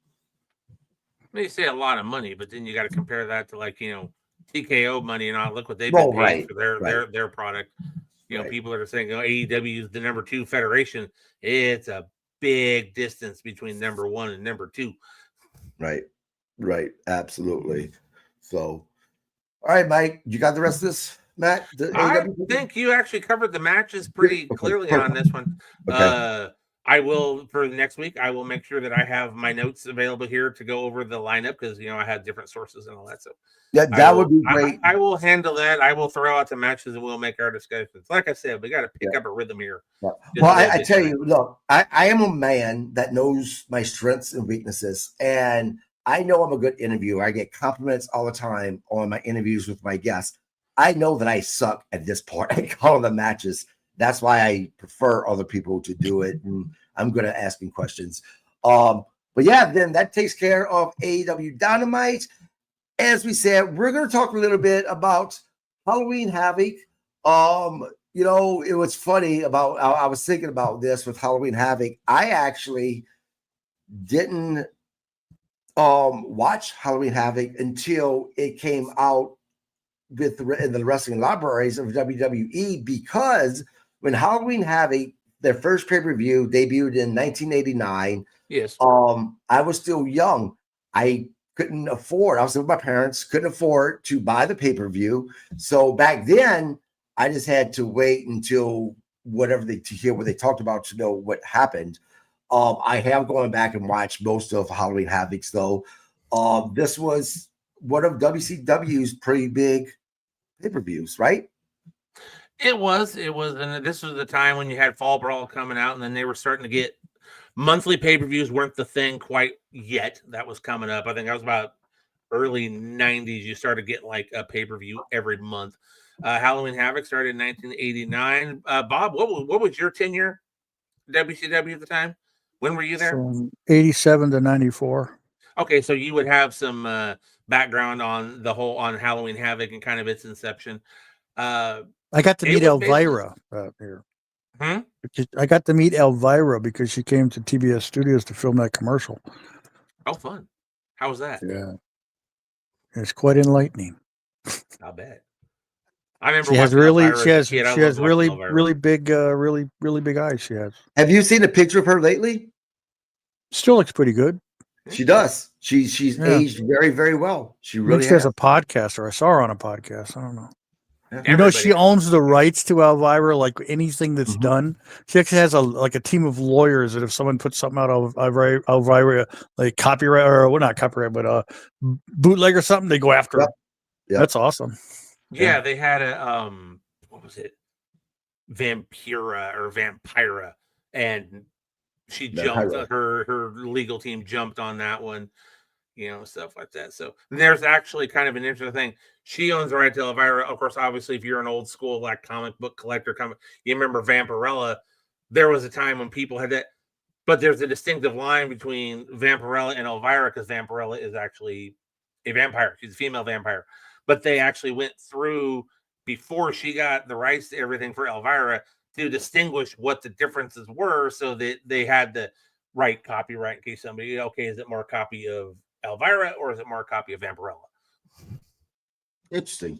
They say a lot of money, but then you got to compare that to like, TKO money, and look what they've been paying for their product. People that are saying, AEW is the number 2 federation. It's a big distance between number 1 and number 2. Right. Absolutely. So, all right, Mike, you got the rest of this, Matt? I think you actually covered the matches pretty clearly on this one. Okay. I will, for the next week, I will make sure that I have my notes available here to go over the lineup because, I had different sources and all that. So that would be great. I will handle that. I will throw out the matches and we'll make our discussions. Like I said, we got to pick up a rhythm here. Yeah. Well, I tell you, look, I am a man that knows my strengths and weaknesses. And I know I'm a good interviewer. I get compliments all the time on my interviews with my guests. I know that I suck at this part. I call the matches. That's why I prefer other people to do it. And I'm good at asking questions. But yeah, then that takes care of AEW Dynamite. As we said, we're going to talk a little bit about Halloween Havoc. It was funny I was thinking about this with Halloween Havoc. I actually didn't watch Halloween Havoc until it came out in the wrestling libraries of WWE, because when Halloween Havoc, their first pay-per-view, debuted in 1989. Yes. I was still young. I couldn't afford. I was with my parents, couldn't afford to buy the pay-per-view. So back then, I just had to wait until to hear what they talked about to know what happened. I have gone back and watched most of Halloween Havoc, though. This was one of WCW's pretty big pay-per-views, right? It was, and this was the time when you had Fall Brawl coming out, and then they were starting to get monthly pay-per-views weren't the thing quite yet. That was coming up. I think that was about early 90s. You started getting like a pay-per-view every month. Halloween Havoc started in 1989. Bob, what was your tenure WCW at the time? When were you there? From 87 to 94. Okay, so you would have some background on on Halloween Havoc and kind of its inception. I got to meet Elvira here. I got to meet Elvira because she came to TBS Studios to film that commercial. Oh, fun! How was that? Yeah, it's quite enlightening. I'll bet. I remember she has really big eyes. She has. Have you seen a picture of her lately? Still looks pretty good. She does. She's aged very, very well. She really has a podcast, or I saw her on a podcast. I don't know. Yeah. She owns the rights to Elvira, like anything that's done. She actually has a team of lawyers that if someone puts something out of Elvira, like copyright or not copyright, but bootleg or something, they go after her. Yep. That's awesome. Yeah, they had a what was it? Vampira, and she jumped. Her legal team jumped on that one. Stuff like that. So there's actually kind of an interesting thing. She owns the right to Elvira. Of course, obviously, if you're an old school like comic book collector, you remember Vampirella. There was a time when people had that, but there's a distinctive line between Vampirella and Elvira because Vampirella is actually a vampire. She's a female vampire, but they actually went through before she got the rights to everything for Elvira to distinguish what the differences were, so that they had the right copyright in case somebody, is it more copy of Elvira or is it more a copy of Vampirella? Interesting.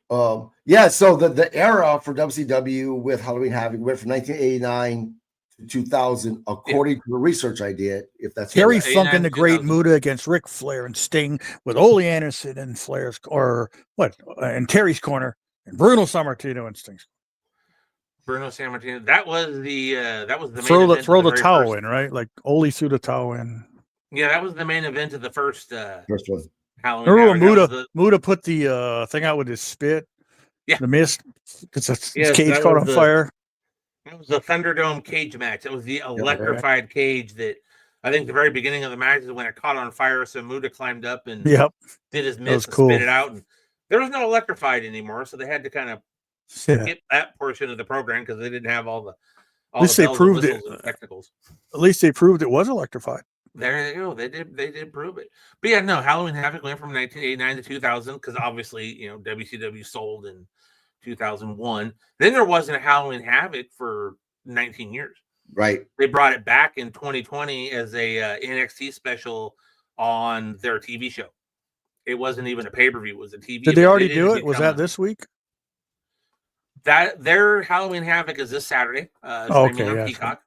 So the era for WCW with Halloween Havoc went from 1989 to 2000, according to the research I did. If that's Terry Funk and the Great Muta against Ric Flair and Sting with Ole Anderson and Flair's and Terry's corner and Bruno Sammartino and Sting's. Bruno Sammartino. That was the throw the towel in, right? Like Ole threw the towel in. Yeah, that was the main event of the first one. Halloween. Remember Muta put the thing out with his spit? Yeah. The mist. His cage caught on fire. It was the Thunderdome cage match. It was the electrified cage that I think the very beginning of the match is when it caught on fire. So Muda climbed up and Yep. did his That mitts was and cool. spit it out. And there was no electrified anymore, so they had to kind of skip that portion of the program because they didn't have all the least they bells proved and it. whistles and technicals. At least they proved it was electrified. There you go. They did prove it. But yeah, no, Halloween Havoc went from 1989 to 2000 because obviously, you know, WCW sold in 2001. Then there wasn't a Halloween Havoc for 19 years. Right. They brought it back in 2020 as a NXT special on their TV show. It wasn't even a pay-per-view. It was a TV. Did they already do it? Was that this week? That their Halloween Havoc is this Saturday. Streaming on Peacock.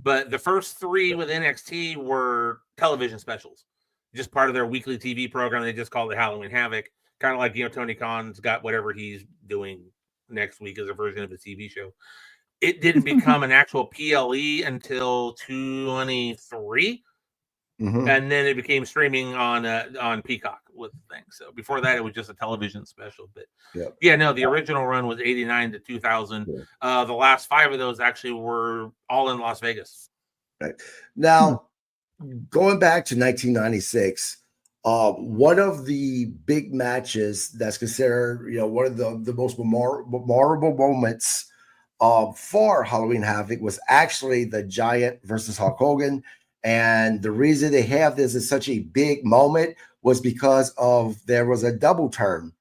But the first 3 with NXT were television specials, just part of their weekly TV program. They just called it Halloween Havoc, kind of like, you know, Tony Khan's got whatever he's doing next week as a version of his TV show. It didn't become an actual PLE until 23, and then it became streaming on Peacock with things. So before that, it was just a television special. But yeah, no, the original run was 89 to 2000. The last 5 of those actually were all in Las Vegas. Right. Now, going back to 1996, one of the big matches that's considered, you know, one of the most memorable moments for Halloween Havoc was actually the Giant versus Hulk Hogan. And the reason they have this as such a big moment was because there was a double turn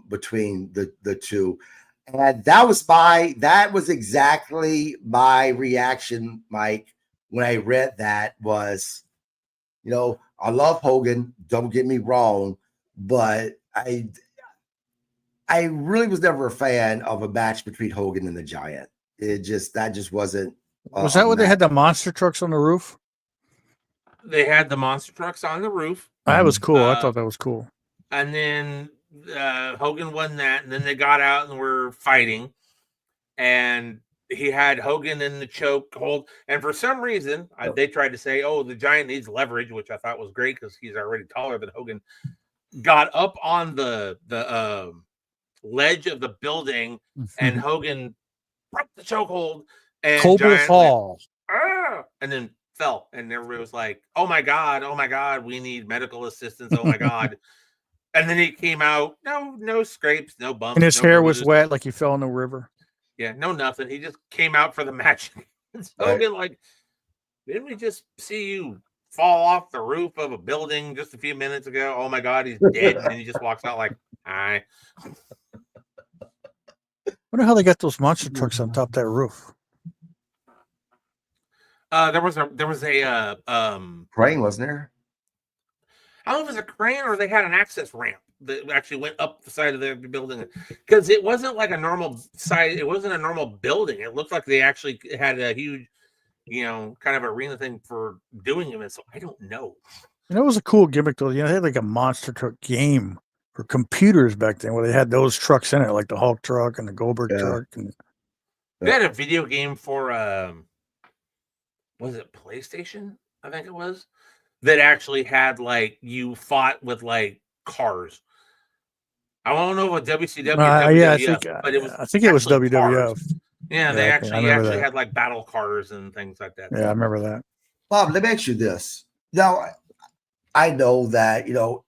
between the two. And that was exactly my reaction, Mike, when I read that was, you know, I love Hogan, don't get me wrong, but I really was never a fan of a match between Hogan and the Giant. That just wasn't. Was that when they had the monster trucks on the roof? They had the monster trucks on the roof. That was cool. I thought that was cool. And then Hogan won that, and then they got out and were fighting. And he had Hogan in the choke hold. And for some reason, they tried to say, oh, the Giant needs leverage, which I thought was great because he's already taller than Hogan. Got up on the ledge of the building, and Hogan broke the chokehold. And Coble Hall. And then fell. And everybody was like, oh my God, we need medical assistance. Oh my God. And then he came out, no scrapes, no bumps. And his hair was wet like he fell in the river. Yeah, no nothing. He just came out for the match. Hogan, like, didn't we just see you fall off the roof of a building just a few minutes ago? Oh my God, he's dead. And then he just walks out like, hi. Wonder how they got those monster trucks on top of that roof. There was a crane, wasn't there? I don't know if it was a crane or they had an access ramp that actually went up the side of the building, because it wasn't like a normal side. It wasn't a normal building. It looked like they actually had a huge, you know, kind of arena thing for doing them. And so I don't know. And it was a cool gimmick though. You know, they had like a monster truck game for computers back then where they had those trucks in it, like the Hulk truck and the Goldberg truck. And they had a video game for was it PlayStation? I think it was, that actually had like you fought with like cars. I don't know what WCW or WWF, but it was. I think it was WWF. Cars. Yeah, they actually had like battle cars and things like that. Yeah, I remember that. Bob, let me ask you this. Now, I know that, you know,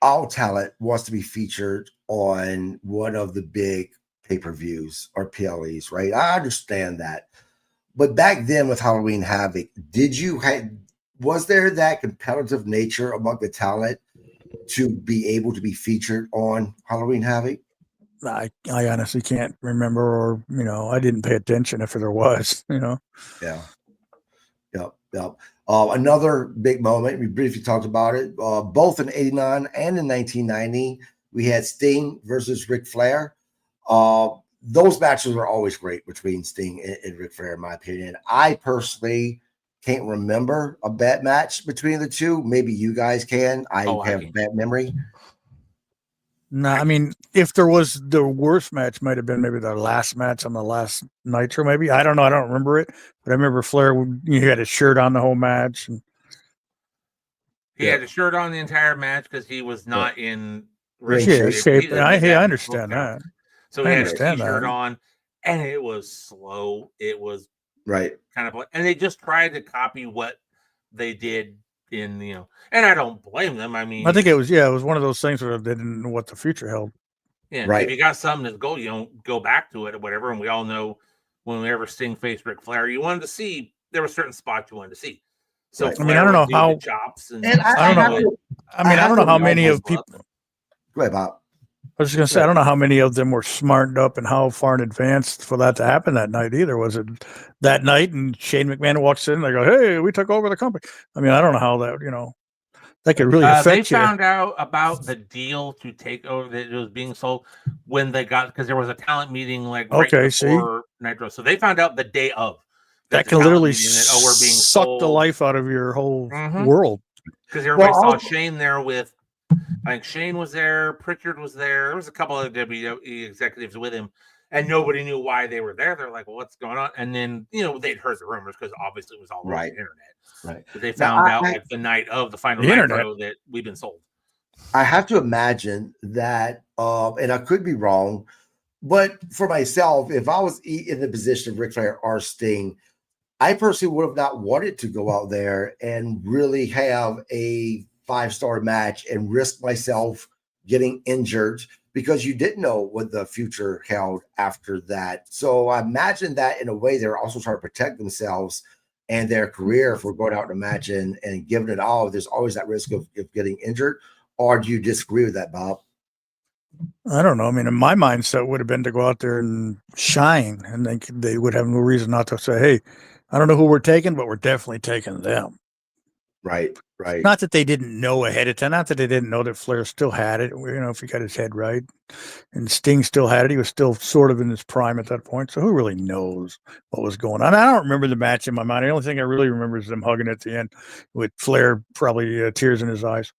All Talent wants to be featured on one of the big pay-per-views or PLEs, right? I understand that. But back then with Halloween Havoc, was there that competitive nature among the talent to be able to be featured on Halloween Havoc? I honestly can't remember, or, you know, I didn't pay attention if there was, you know. Yeah. Yep. Another big moment, we briefly talked about it, both in 89 and in 1990, we had Sting versus Ric Flair. Those matches were always great between Sting and Ric Flair, in my opinion. I personally can't remember a bad match between the two. Maybe you guys can. I have a bad memory. No, I mean, if there was, the worst match might have been maybe the last match on the last Nitro, maybe. I don't know. I don't remember it. But I remember Flair, he had a shirt on the whole match. And he had a shirt on the entire match because he was not in shape. I understand that. So he had a t-shirt on, and it was slow. It was right, kind of like, and they just tried to copy what they did in, and I don't blame them. I mean, I think it was one of those things where they didn't know what the future held. yeah, Right. if you got something to go, you don't go back to it or whatever. And we all know whenever Sting faced Ric Flair, you wanted to see, there were certain spots you wanted to see. So Right. I mean, Flair I don't would know do how. the chops, and I don't know. I don't know how many of people. Go ahead, Bob. I was just going to say, I don't know how many of them were smartened up and how far in advance for that to happen that night either. Was it that night and Shane McMahon walks in and they go, hey, we took over the company? I mean, I don't know how that, that could really They affect you. found out about the deal to take over that it was being sold when they got, because there was a talent meeting like right Okay, see? before Nitro. So they found out the day of That the can talent literally meeting that, we're being suck the sold. life out of your whole Mhm. world. Because everybody saw Shane there with, I think Shane was there, Pritchard was there was a couple of WWE executives with him, and nobody knew why they were there. They're like, well, what's going on? And then, they'd heard the rumors because obviously it was all over the internet. Right. But they Now, found out like the night of the final Nitro that we've been sold. I have to imagine that, and I could be wrong, but for myself, if I was in the position of Ric Flair or Sting, I personally would have not wanted to go out there and really have a 5-star match and risk myself getting injured because you didn't know what the future held after that. So I imagine that in a way they're also trying to protect themselves and their career for going out in a match and giving it all. There's always that risk of getting injured. Or do you disagree with that, Bob? I don't know. I mean, in my mindset would have been to go out there and shine, and they would have no reason not to say, "Hey, I don't know who we're taking, but we're definitely taking them." Right. Not that they didn't know ahead of time. Not that they didn't know that Flair still had it. If he got his head right, and Sting still had it, he was still sort of in his prime at that point. So who really knows what was going on? I don't remember the match in my mind. The only thing I really remember is them hugging at the end with Flair probably tears in his eyes.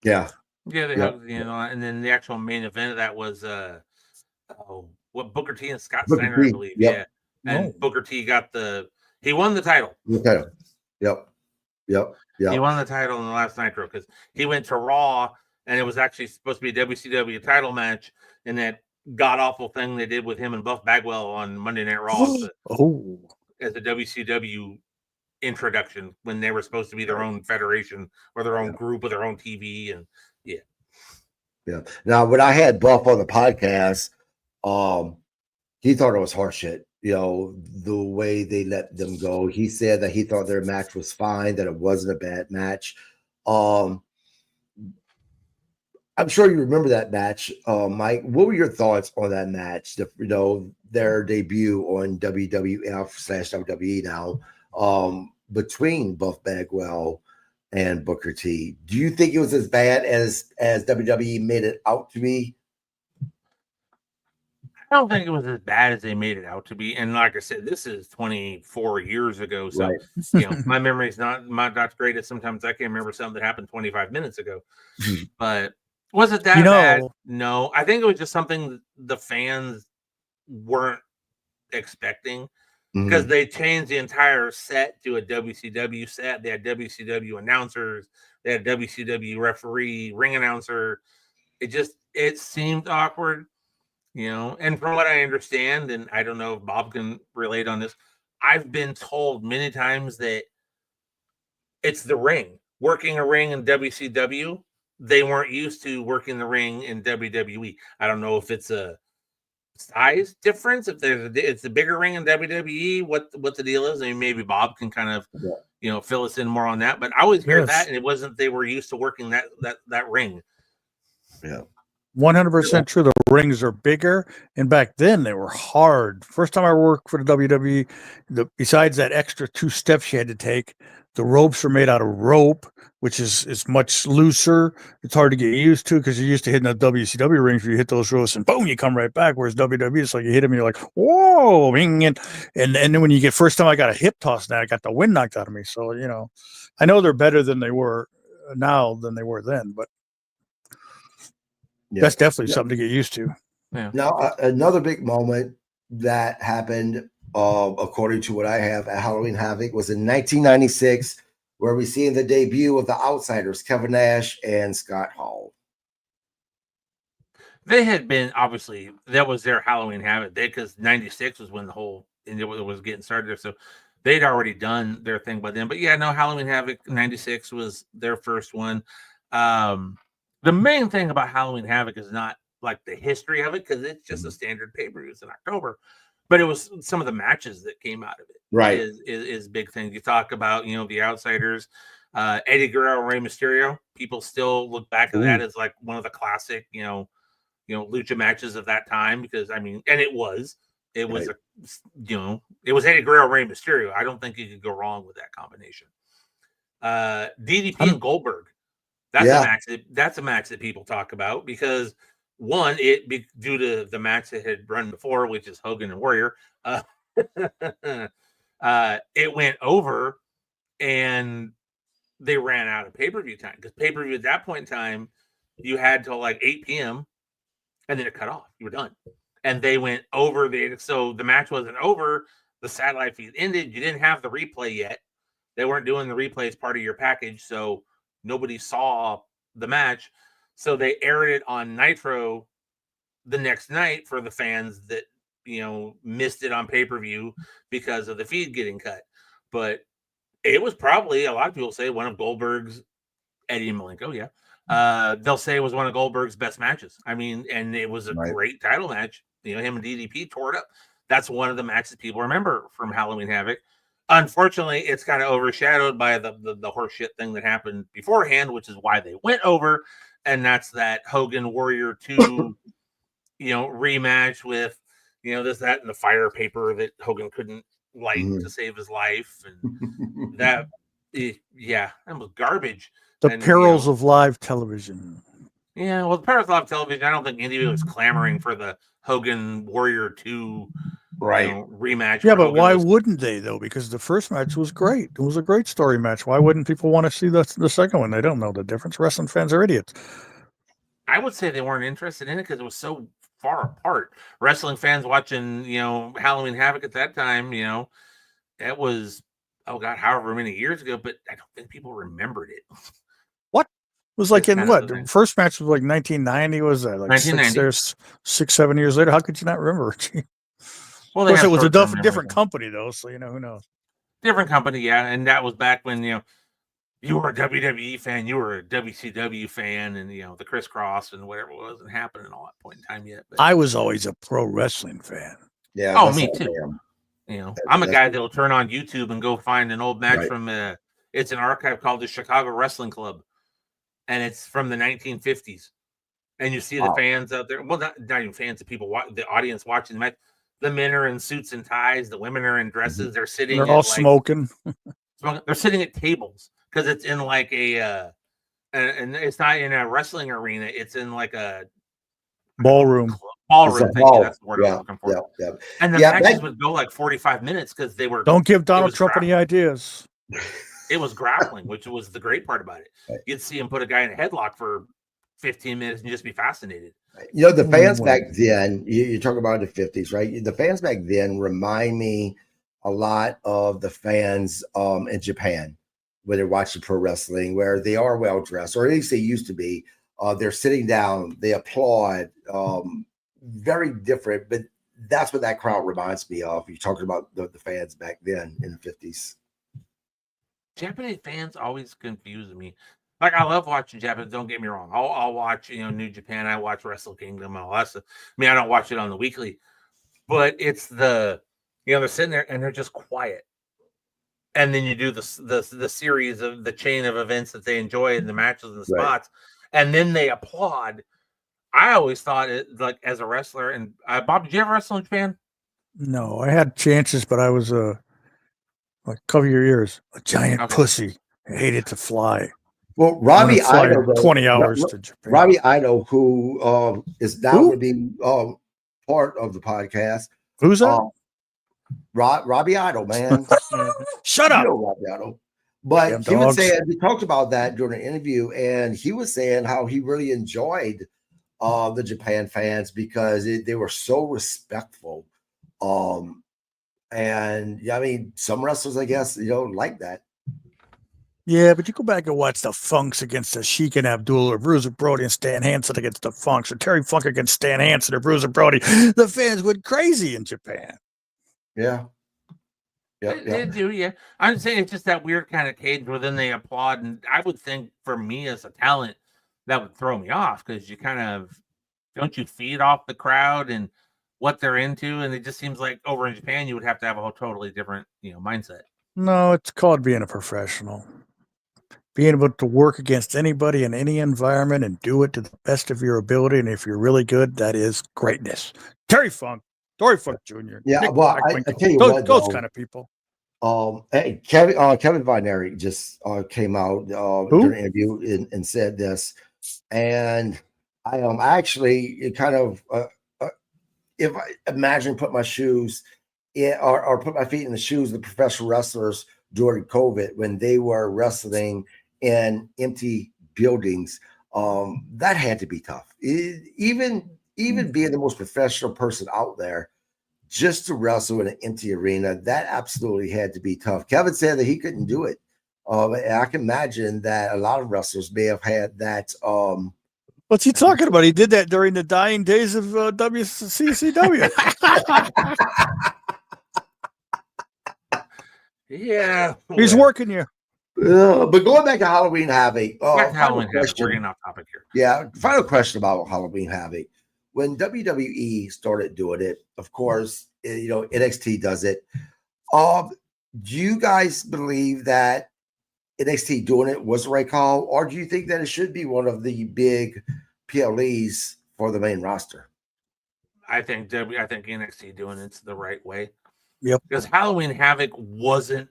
Yeah. Yeah, they hugged, and then the actual main event of that was what, Booker T and Scott Steiner, I believe. Yep. Yeah. And Booker T he won the title. Yep. He won the title in the last Nitro because he went to Raw and it was actually supposed to be a WCW title match, and that god awful thing they did with him and Buff Bagwell on Monday Night Raw as a WCW introduction when they were supposed to be their own federation or their own group with their own TV. And yeah. Now, when I had Buff on the podcast, he thought it was horseshit. The way they let them go. He said that he thought their match was fine, that it wasn't a bad match. I'm sure you remember that match, Mike. What were your thoughts on that match? Their debut on WWF/WWE now, between Buff Bagwell and Booker T. Do you think it was as bad as WWE made it out to be? I don't think it was as bad as they made it out to be. And like I said, this is 24 years ago. So, my memory is not great. Sometimes I can remember something that happened 25 minutes ago. But was it that bad? No. I think it was just something the fans weren't expecting because they changed the entire set to a WCW set. They had WCW announcers. They had WCW referee, ring announcer. It seemed awkward. And from what I understand, and I don't know if Bob can relate on this, I've been told many times that it's the ring. Working a ring in WCW, they weren't used to working the ring in WWE. I don't know if it's a size difference, if it's a bigger ring in WWE, what the deal is. I mean, maybe Bob can kind of fill us in more on that. But I always hear that, and it wasn't they were used to working that ring. Yeah. 100% true. The rings are bigger, and back then they were hard. First time I worked for the WWE, besides that extra 2 steps you had to take, the ropes are made out of rope, which is much looser. It's hard to get used to because you're used to hitting the WCW rings where you hit those ropes and boom, you come right back. Whereas WWE, it's like you hit them and you're like, whoa, and then when you get first time I got a hip toss, now I got the wind knocked out of me. So I know they're better than they were now than they were then, but. That's definitely something to get used to. Yeah. Now, another big moment that happened, according to what I have at Halloween Havoc, was in 1996, where we see the debut of the Outsiders, Kevin Nash and Scott Hall. They had been, obviously, that was their Halloween Havoc day because 96 was when the whole, and it was getting started there. So they'd already done their thing by then. But yeah, no, Halloween Havoc 96 was their first one. The main thing about Halloween Havoc is not like the history of it, because it's just a standard pay-per-view. It's in October. But it was some of the matches that came out of it. Right. Is big thing. You talk about, the Outsiders, Eddie Guerrero, Rey Mysterio. People still look back at that as like one of the classic, lucha matches of that time, because and it was right. It was Eddie Guerrero, Rey Mysterio. I don't think you could go wrong with that combination. DDP and Goldberg. That's a match that people talk about, because one, due to the match that had run before, which is Hogan and Warrior, it went over, and they ran out of pay-per-view time, because pay-per-view at that point in time, you had till like 8 p.m. and then it cut off. You were done. And they went over. So the match wasn't over. The satellite feed ended. You didn't have the replay yet. They weren't doing the replay as part of your package, so nobody saw the match. So they aired it on Nitro the next night for the fans that, missed it on pay-per-view because of the feed getting cut. But it was probably, a lot of people say, one of Goldberg's, Eddie Malenko, they'll say it was one of Goldberg's best matches. And it was a great title match. Him and DDP tore it up. That's one of the matches people remember from Halloween Havoc. Unfortunately, it's kind of overshadowed by the horseshit thing that happened beforehand, which is why they went over. And that's that Hogan Warrior 2, rematch with, this, that, and the fire paper that Hogan couldn't light to save his life. And that was garbage. The perils of live television. Yeah, well, the perils of live television, I don't think anybody was clamoring for the Hogan Warrior 2 rematch. Yeah, but why wouldn't they, though? Because the first match was great. It was a great story match. Why wouldn't people want to see the second one? They don't know the difference. Wrestling fans are idiots. I would say they weren't interested in it because it was so far apart. Wrestling fans watching, Halloween Havoc at that time, it was, however many years ago, but I don't think people remembered it. What? It was like in what? The first match was like 1990, was that? Like 6, 7 years later? How could you not remember? Well, of course, it was a different company, though, so, who knows? Different company, yeah. And that was back when, you were a WWE fan, you were a WCW fan, and, the crisscross and whatever wasn't happening all that point in time yet. But I was always a pro wrestling fan. Yeah. Oh, me too. I'm a guy that'll turn on YouTube and go find an old match from it's an archive called the Chicago Wrestling Club, and it's from the 1950s. And you see the fans out there. Well, not even fans, the people, the audience watching the match. The men are in suits and ties. The women are in dresses. They're sitting. They're all smoking. They're sitting at tables because it's in like and it's not in a wrestling arena. It's in like a ballroom. Ballroom. That's the word I'm looking for. Yeah. And the matches would go like 45 minutes because they were. Don't give Donald Trump any ideas. It was grappling, which was the great part about it. Right. You'd see him put a guy in a headlock for 15 minutes and just be fascinated. The fans back then, you're talking about the 50s, right? The fans back then remind me a lot of the fans in Japan when they're watching pro wrestling, where they are well dressed, or at least they used to be. They're sitting down, they applaud. Very different, but that's what that crowd reminds me of. You're talking about the fans back then in the 50s. Japanese fans always confuse me. Like, I love watching Japanese. Don't get me wrong. I'll watch, New Japan. I watch Wrestle Kingdom and all that stuff. I don't watch it on the weekly, but it's they're sitting there and they're just quiet. And then you do the series of the chain of events that they enjoy in the matches and the spots, and then they applaud. I always thought it, like, as a wrestler, and Bob, did you ever wrestle in Japan? No, I had chances, but I was like, cover your ears, a giant pussy. I hated to fly. Well, Robbie Ito, 20 hours to Japan. Robbie Ito, who is now going to be part of the podcast. Who's that? Robbie Ito, man. Shut up. Robbie Ito. But he was saying, we talked about that during an interview, and he was saying how he really enjoyed the Japan fans because they were so respectful. And some wrestlers, I guess, like that. Yeah, but you go back and watch the Funks against the Sheik and Abdul, or Bruiser Brody and Stan Hansen against the Funks, or Terry Funk against Stan Hansen or Bruiser Brody. The fans went crazy in Japan. Yeah. They do, yeah. I'm saying it's just that weird kind of cadence where then they applaud, and I would think for me as a talent that would throw me off because you kind of don't you feed off the crowd and what they're into, and it just seems like over in Japan you would have to have a whole totally different mindset. No, it's called being a professional. Being able to work against anybody in any environment and do it to the best of your ability, and if you're really good, that is greatness. Dory Funk Jr. Yeah, Nick well, I Bockwinkel, tell you those, what, those though, kind of people. Hey, Kevin Von Erich just came out during an interview and said this, and I actually kind of if I imagine put my shoes or put my feet in the shoes of the professional wrestlers during COVID when they were wrestling in empty buildings, that had to be tough. Even being the most professional person out there, just to wrestle in an empty arena, that absolutely had to be tough. Kevin said that he couldn't do it. I can imagine that a lot of wrestlers may have had that. What's he talking about? He did that during the dying days of WCCW. Yeah, He's working you. But going back to Halloween Havoc, back to Halloween Havoc. We're getting off topic here. Yeah, final question about Halloween Havoc. When WWE started doing it, of course, NXT does it. Do you guys believe that NXT doing it was the right call, or do you think that it should be one of the big PLEs for the main roster? I think NXT doing it's the right way. Yep. Because Halloween Havoc wasn't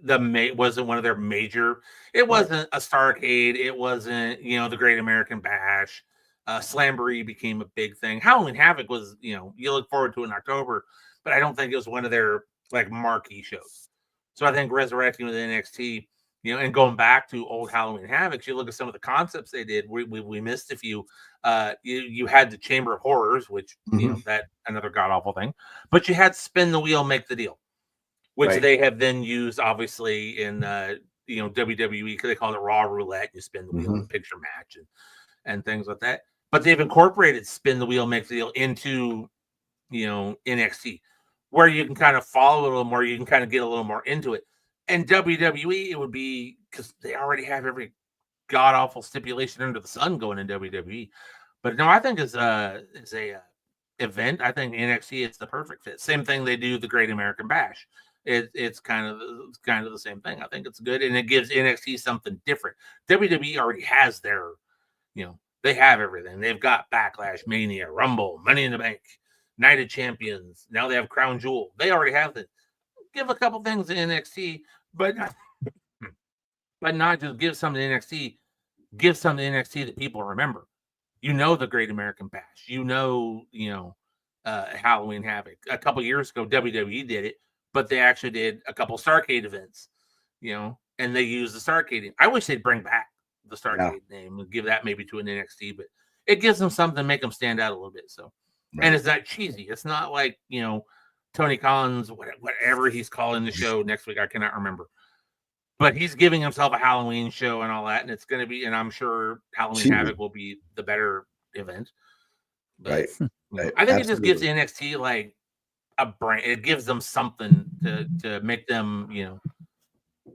one of their major. It wasn't a Starrcade. It wasn't the Great American Bash. Slamboree became a big thing. Halloween Havoc was you look forward to it in October, but I don't think it was one of their like marquee shows. So I think resurrecting with NXT, and going back to old Halloween Havoc, you look at some of the concepts they did. We missed a few. You had the Chamber of Horrors, which that another god awful thing, but you had Spin the Wheel, Make the Deal, which they have then used obviously in WWE because they call it Raw Roulette. You spin the wheel in a picture match and things like that. But they've incorporated Spin the Wheel, Make the Deal into NXT, where you can kind of follow a little more, you can kind of get a little more into it. And WWE, it would be because they already have every god awful stipulation under the sun going in WWE. But no, I think as a event, I think NXT is the perfect fit. Same thing they do the Great American Bash. It's kind of the same thing. I think it's good, and it gives NXT something different. WWE already has their, they have everything. They've got Backlash, Mania, Rumble, Money in the Bank, Night of Champions. Now they have Crown Jewel. They already have it. Give a couple things to NXT, but not just give something to NXT. Give something to NXT that people remember. The Great American Bash. Halloween Havoc. A couple years ago, WWE did it, but they actually did a couple Starrcade events. And they used the Starrcade. I wish they'd bring back the Starrcade name and give that maybe to an NXT, but it gives them something to make them stand out a little bit. So, and it's not cheesy. It's not like Tony Collins, whatever he's calling the show next week. I cannot remember. But he's giving himself a Halloween show and all that, and it's going to be, and I'm sure Halloween Havoc will be the better event. But, I think it just gives NXT like a brand. It gives them something to make them,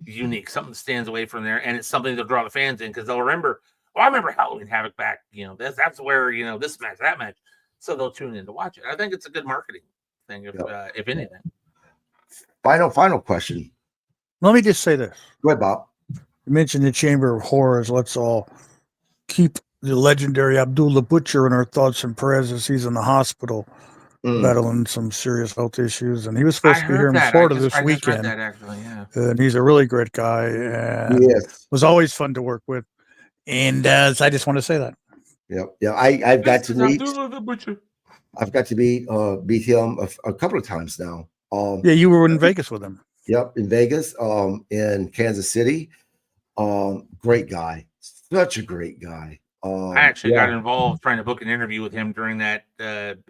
unique. Something stands away from there, and it's something to draw the fans in because they'll remember. Oh, I remember Halloween Havoc back. That's where this match, that match. So they'll tune in to watch it. I think it's a good marketing thing, if anything. Final question. Let me just say this. Go ahead, Bob. You mentioned the Chamber of Horrors. Let's all keep the legendary Abdullah Butcher in our thoughts and prayers as he's in the hospital battling some serious health issues. And he was supposed to be here in Florida this weekend. That actually, yeah. And he's a really great guy. And was always fun to work with. And I just want to say that. Yeah. I've got to meet him a couple of times now. You were in Vegas with him. Yep, in Vegas, in Kansas City. Great guy. Such a great guy. I actually got involved trying to book an interview with him during that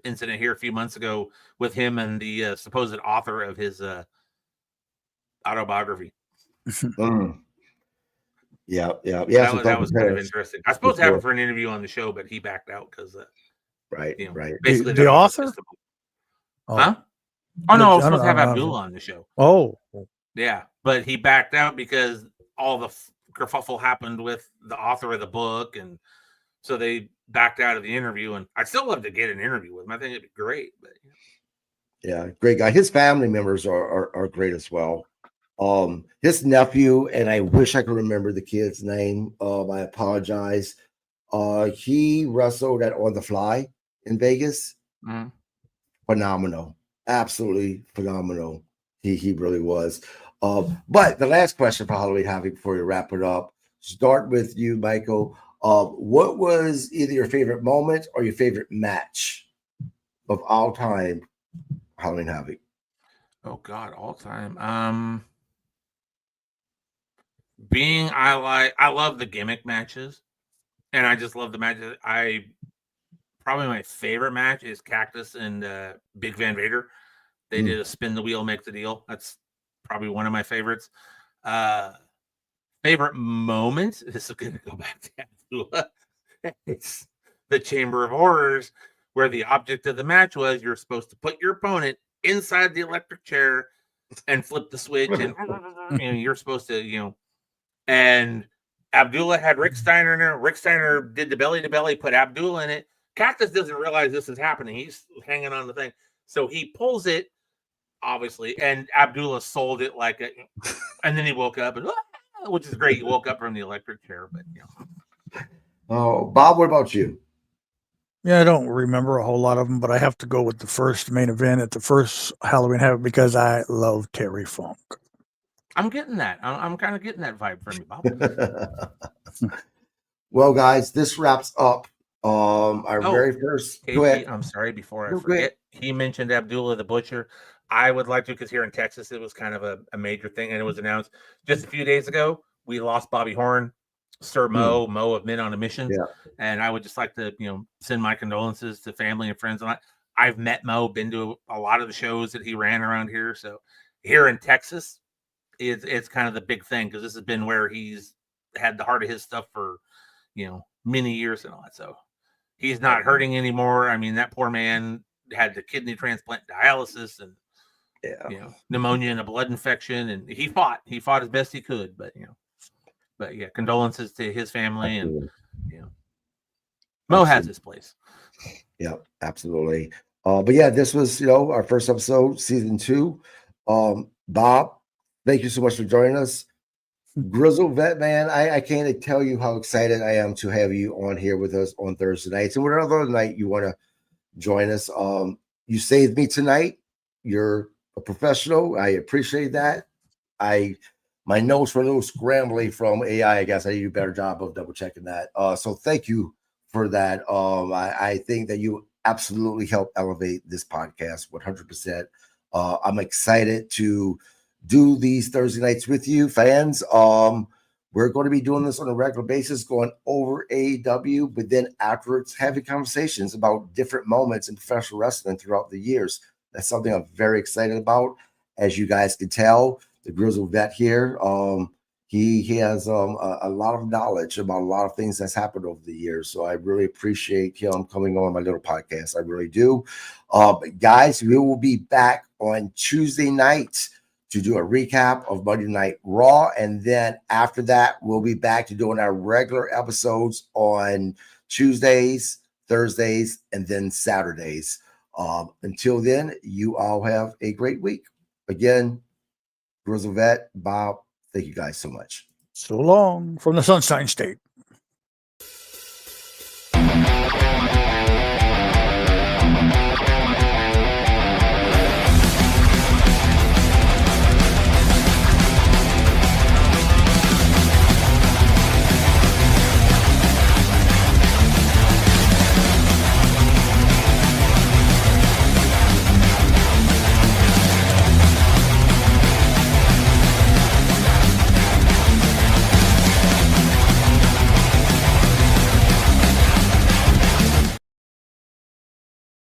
incident here a few months ago with him and the supposed author of his autobiography. Yeah. That was kind of interesting. I was supposed to have him for an interview on the show, but he backed out because right. Basically the author? Huh? Oh no, I was supposed to have Abdullah on the show. Oh, Yeah, but he backed out because all the kerfuffle happened with the author of the book, and so they backed out of the interview. And I'd still love to get an interview with him. I think it'd be great. But Yeah, great guy. His family members are great as well. His nephew, and I wish I could remember the kid's name. I apologize. He wrestled at On the Fly in Vegas. Mhm. Phenomenal, absolutely phenomenal. He really was. But the last question for Halloween Havoc before we wrap it up, start with you, Michael. What was either your favorite moment or your favorite match of all time, Halloween Havoc? oh God, all time. I love the gimmick matches, and I just love the matches. Probably my favorite match is Cactus and Big Van Vader. They did a spin the wheel, make the deal. That's probably one of my favorites. Favorite moment. This is going to go back to Abdullah. It's the Chamber of Horrors, where the object of the match was you're supposed to put your opponent inside the electric chair and flip the switch, and you're supposed to, and Abdullah had Rick Steiner in there. Rick Steiner did the belly to belly, put Abdullah in it. Cactus doesn't realize this is happening. He's hanging on the thing. So he pulls it, obviously, and Abdullah sold it and then he woke up, which is great. He woke up from the electric chair, but Oh, Bob, what about you? Yeah, I don't remember a whole lot of them, but I have to go with the first main event at the first Halloween Havoc because I love Terry Funk. I'm getting that. I'm kind of getting that vibe from you, Bob. Well, guys, this wraps up our very first. Go ahead. I'm sorry, before I Go forget, he mentioned Abdullah the Butcher. I would like to, because here in Texas, it was kind of a major thing, and it was announced just a few days ago. We lost Bobby Horn, Sir Mo of Men on a Mission. Yeah. And I would just like to, send my condolences to family and friends. And I've met Mo, been to a lot of the shows that he ran around here. So here in Texas, it's kind of the big thing, because this has been where he's had the heart of his stuff for, many years and all that. So he's not hurting anymore. I mean, that poor man had the kidney transplant, dialysis, and pneumonia and a blood infection, and he fought as best he could. But yeah, condolences to his family. Absolutely. And Mo has his place. Yeah, absolutely. But yeah, this was our first episode, season 2. Bob, thank you so much for joining us. Grizzle Vet Man, I can't tell you how excited I am to have you on here with us on Thursday nights, and whatever other night you want to join us. You saved me tonight. You're a professional. I appreciate that. My notes were a little scrambly from AI. I guess I do a better job of double checking that. So thank you for that. I think that you absolutely help elevate this podcast 100%. I'm excited to do these Thursday nights with you, fans. We're going to be doing this on a regular basis, going over AEW, but then afterwards having conversations about different moments in professional wrestling throughout the years. That's something I'm very excited about. As you guys can tell, the Grizzle Vet here, he has a lot of knowledge about a lot of things that's happened over the years. So I really appreciate him coming on my little podcast. I really do. Guys, we will be back on Tuesday night to do a recap of Monday Night Raw. And then after that, we'll be back to doing our regular episodes on Tuesdays, Thursdays, and then Saturdays. Until then, you all have a great week. Again, Grizzle Vet, Bob, thank you guys so much. So long from the Sunshine State.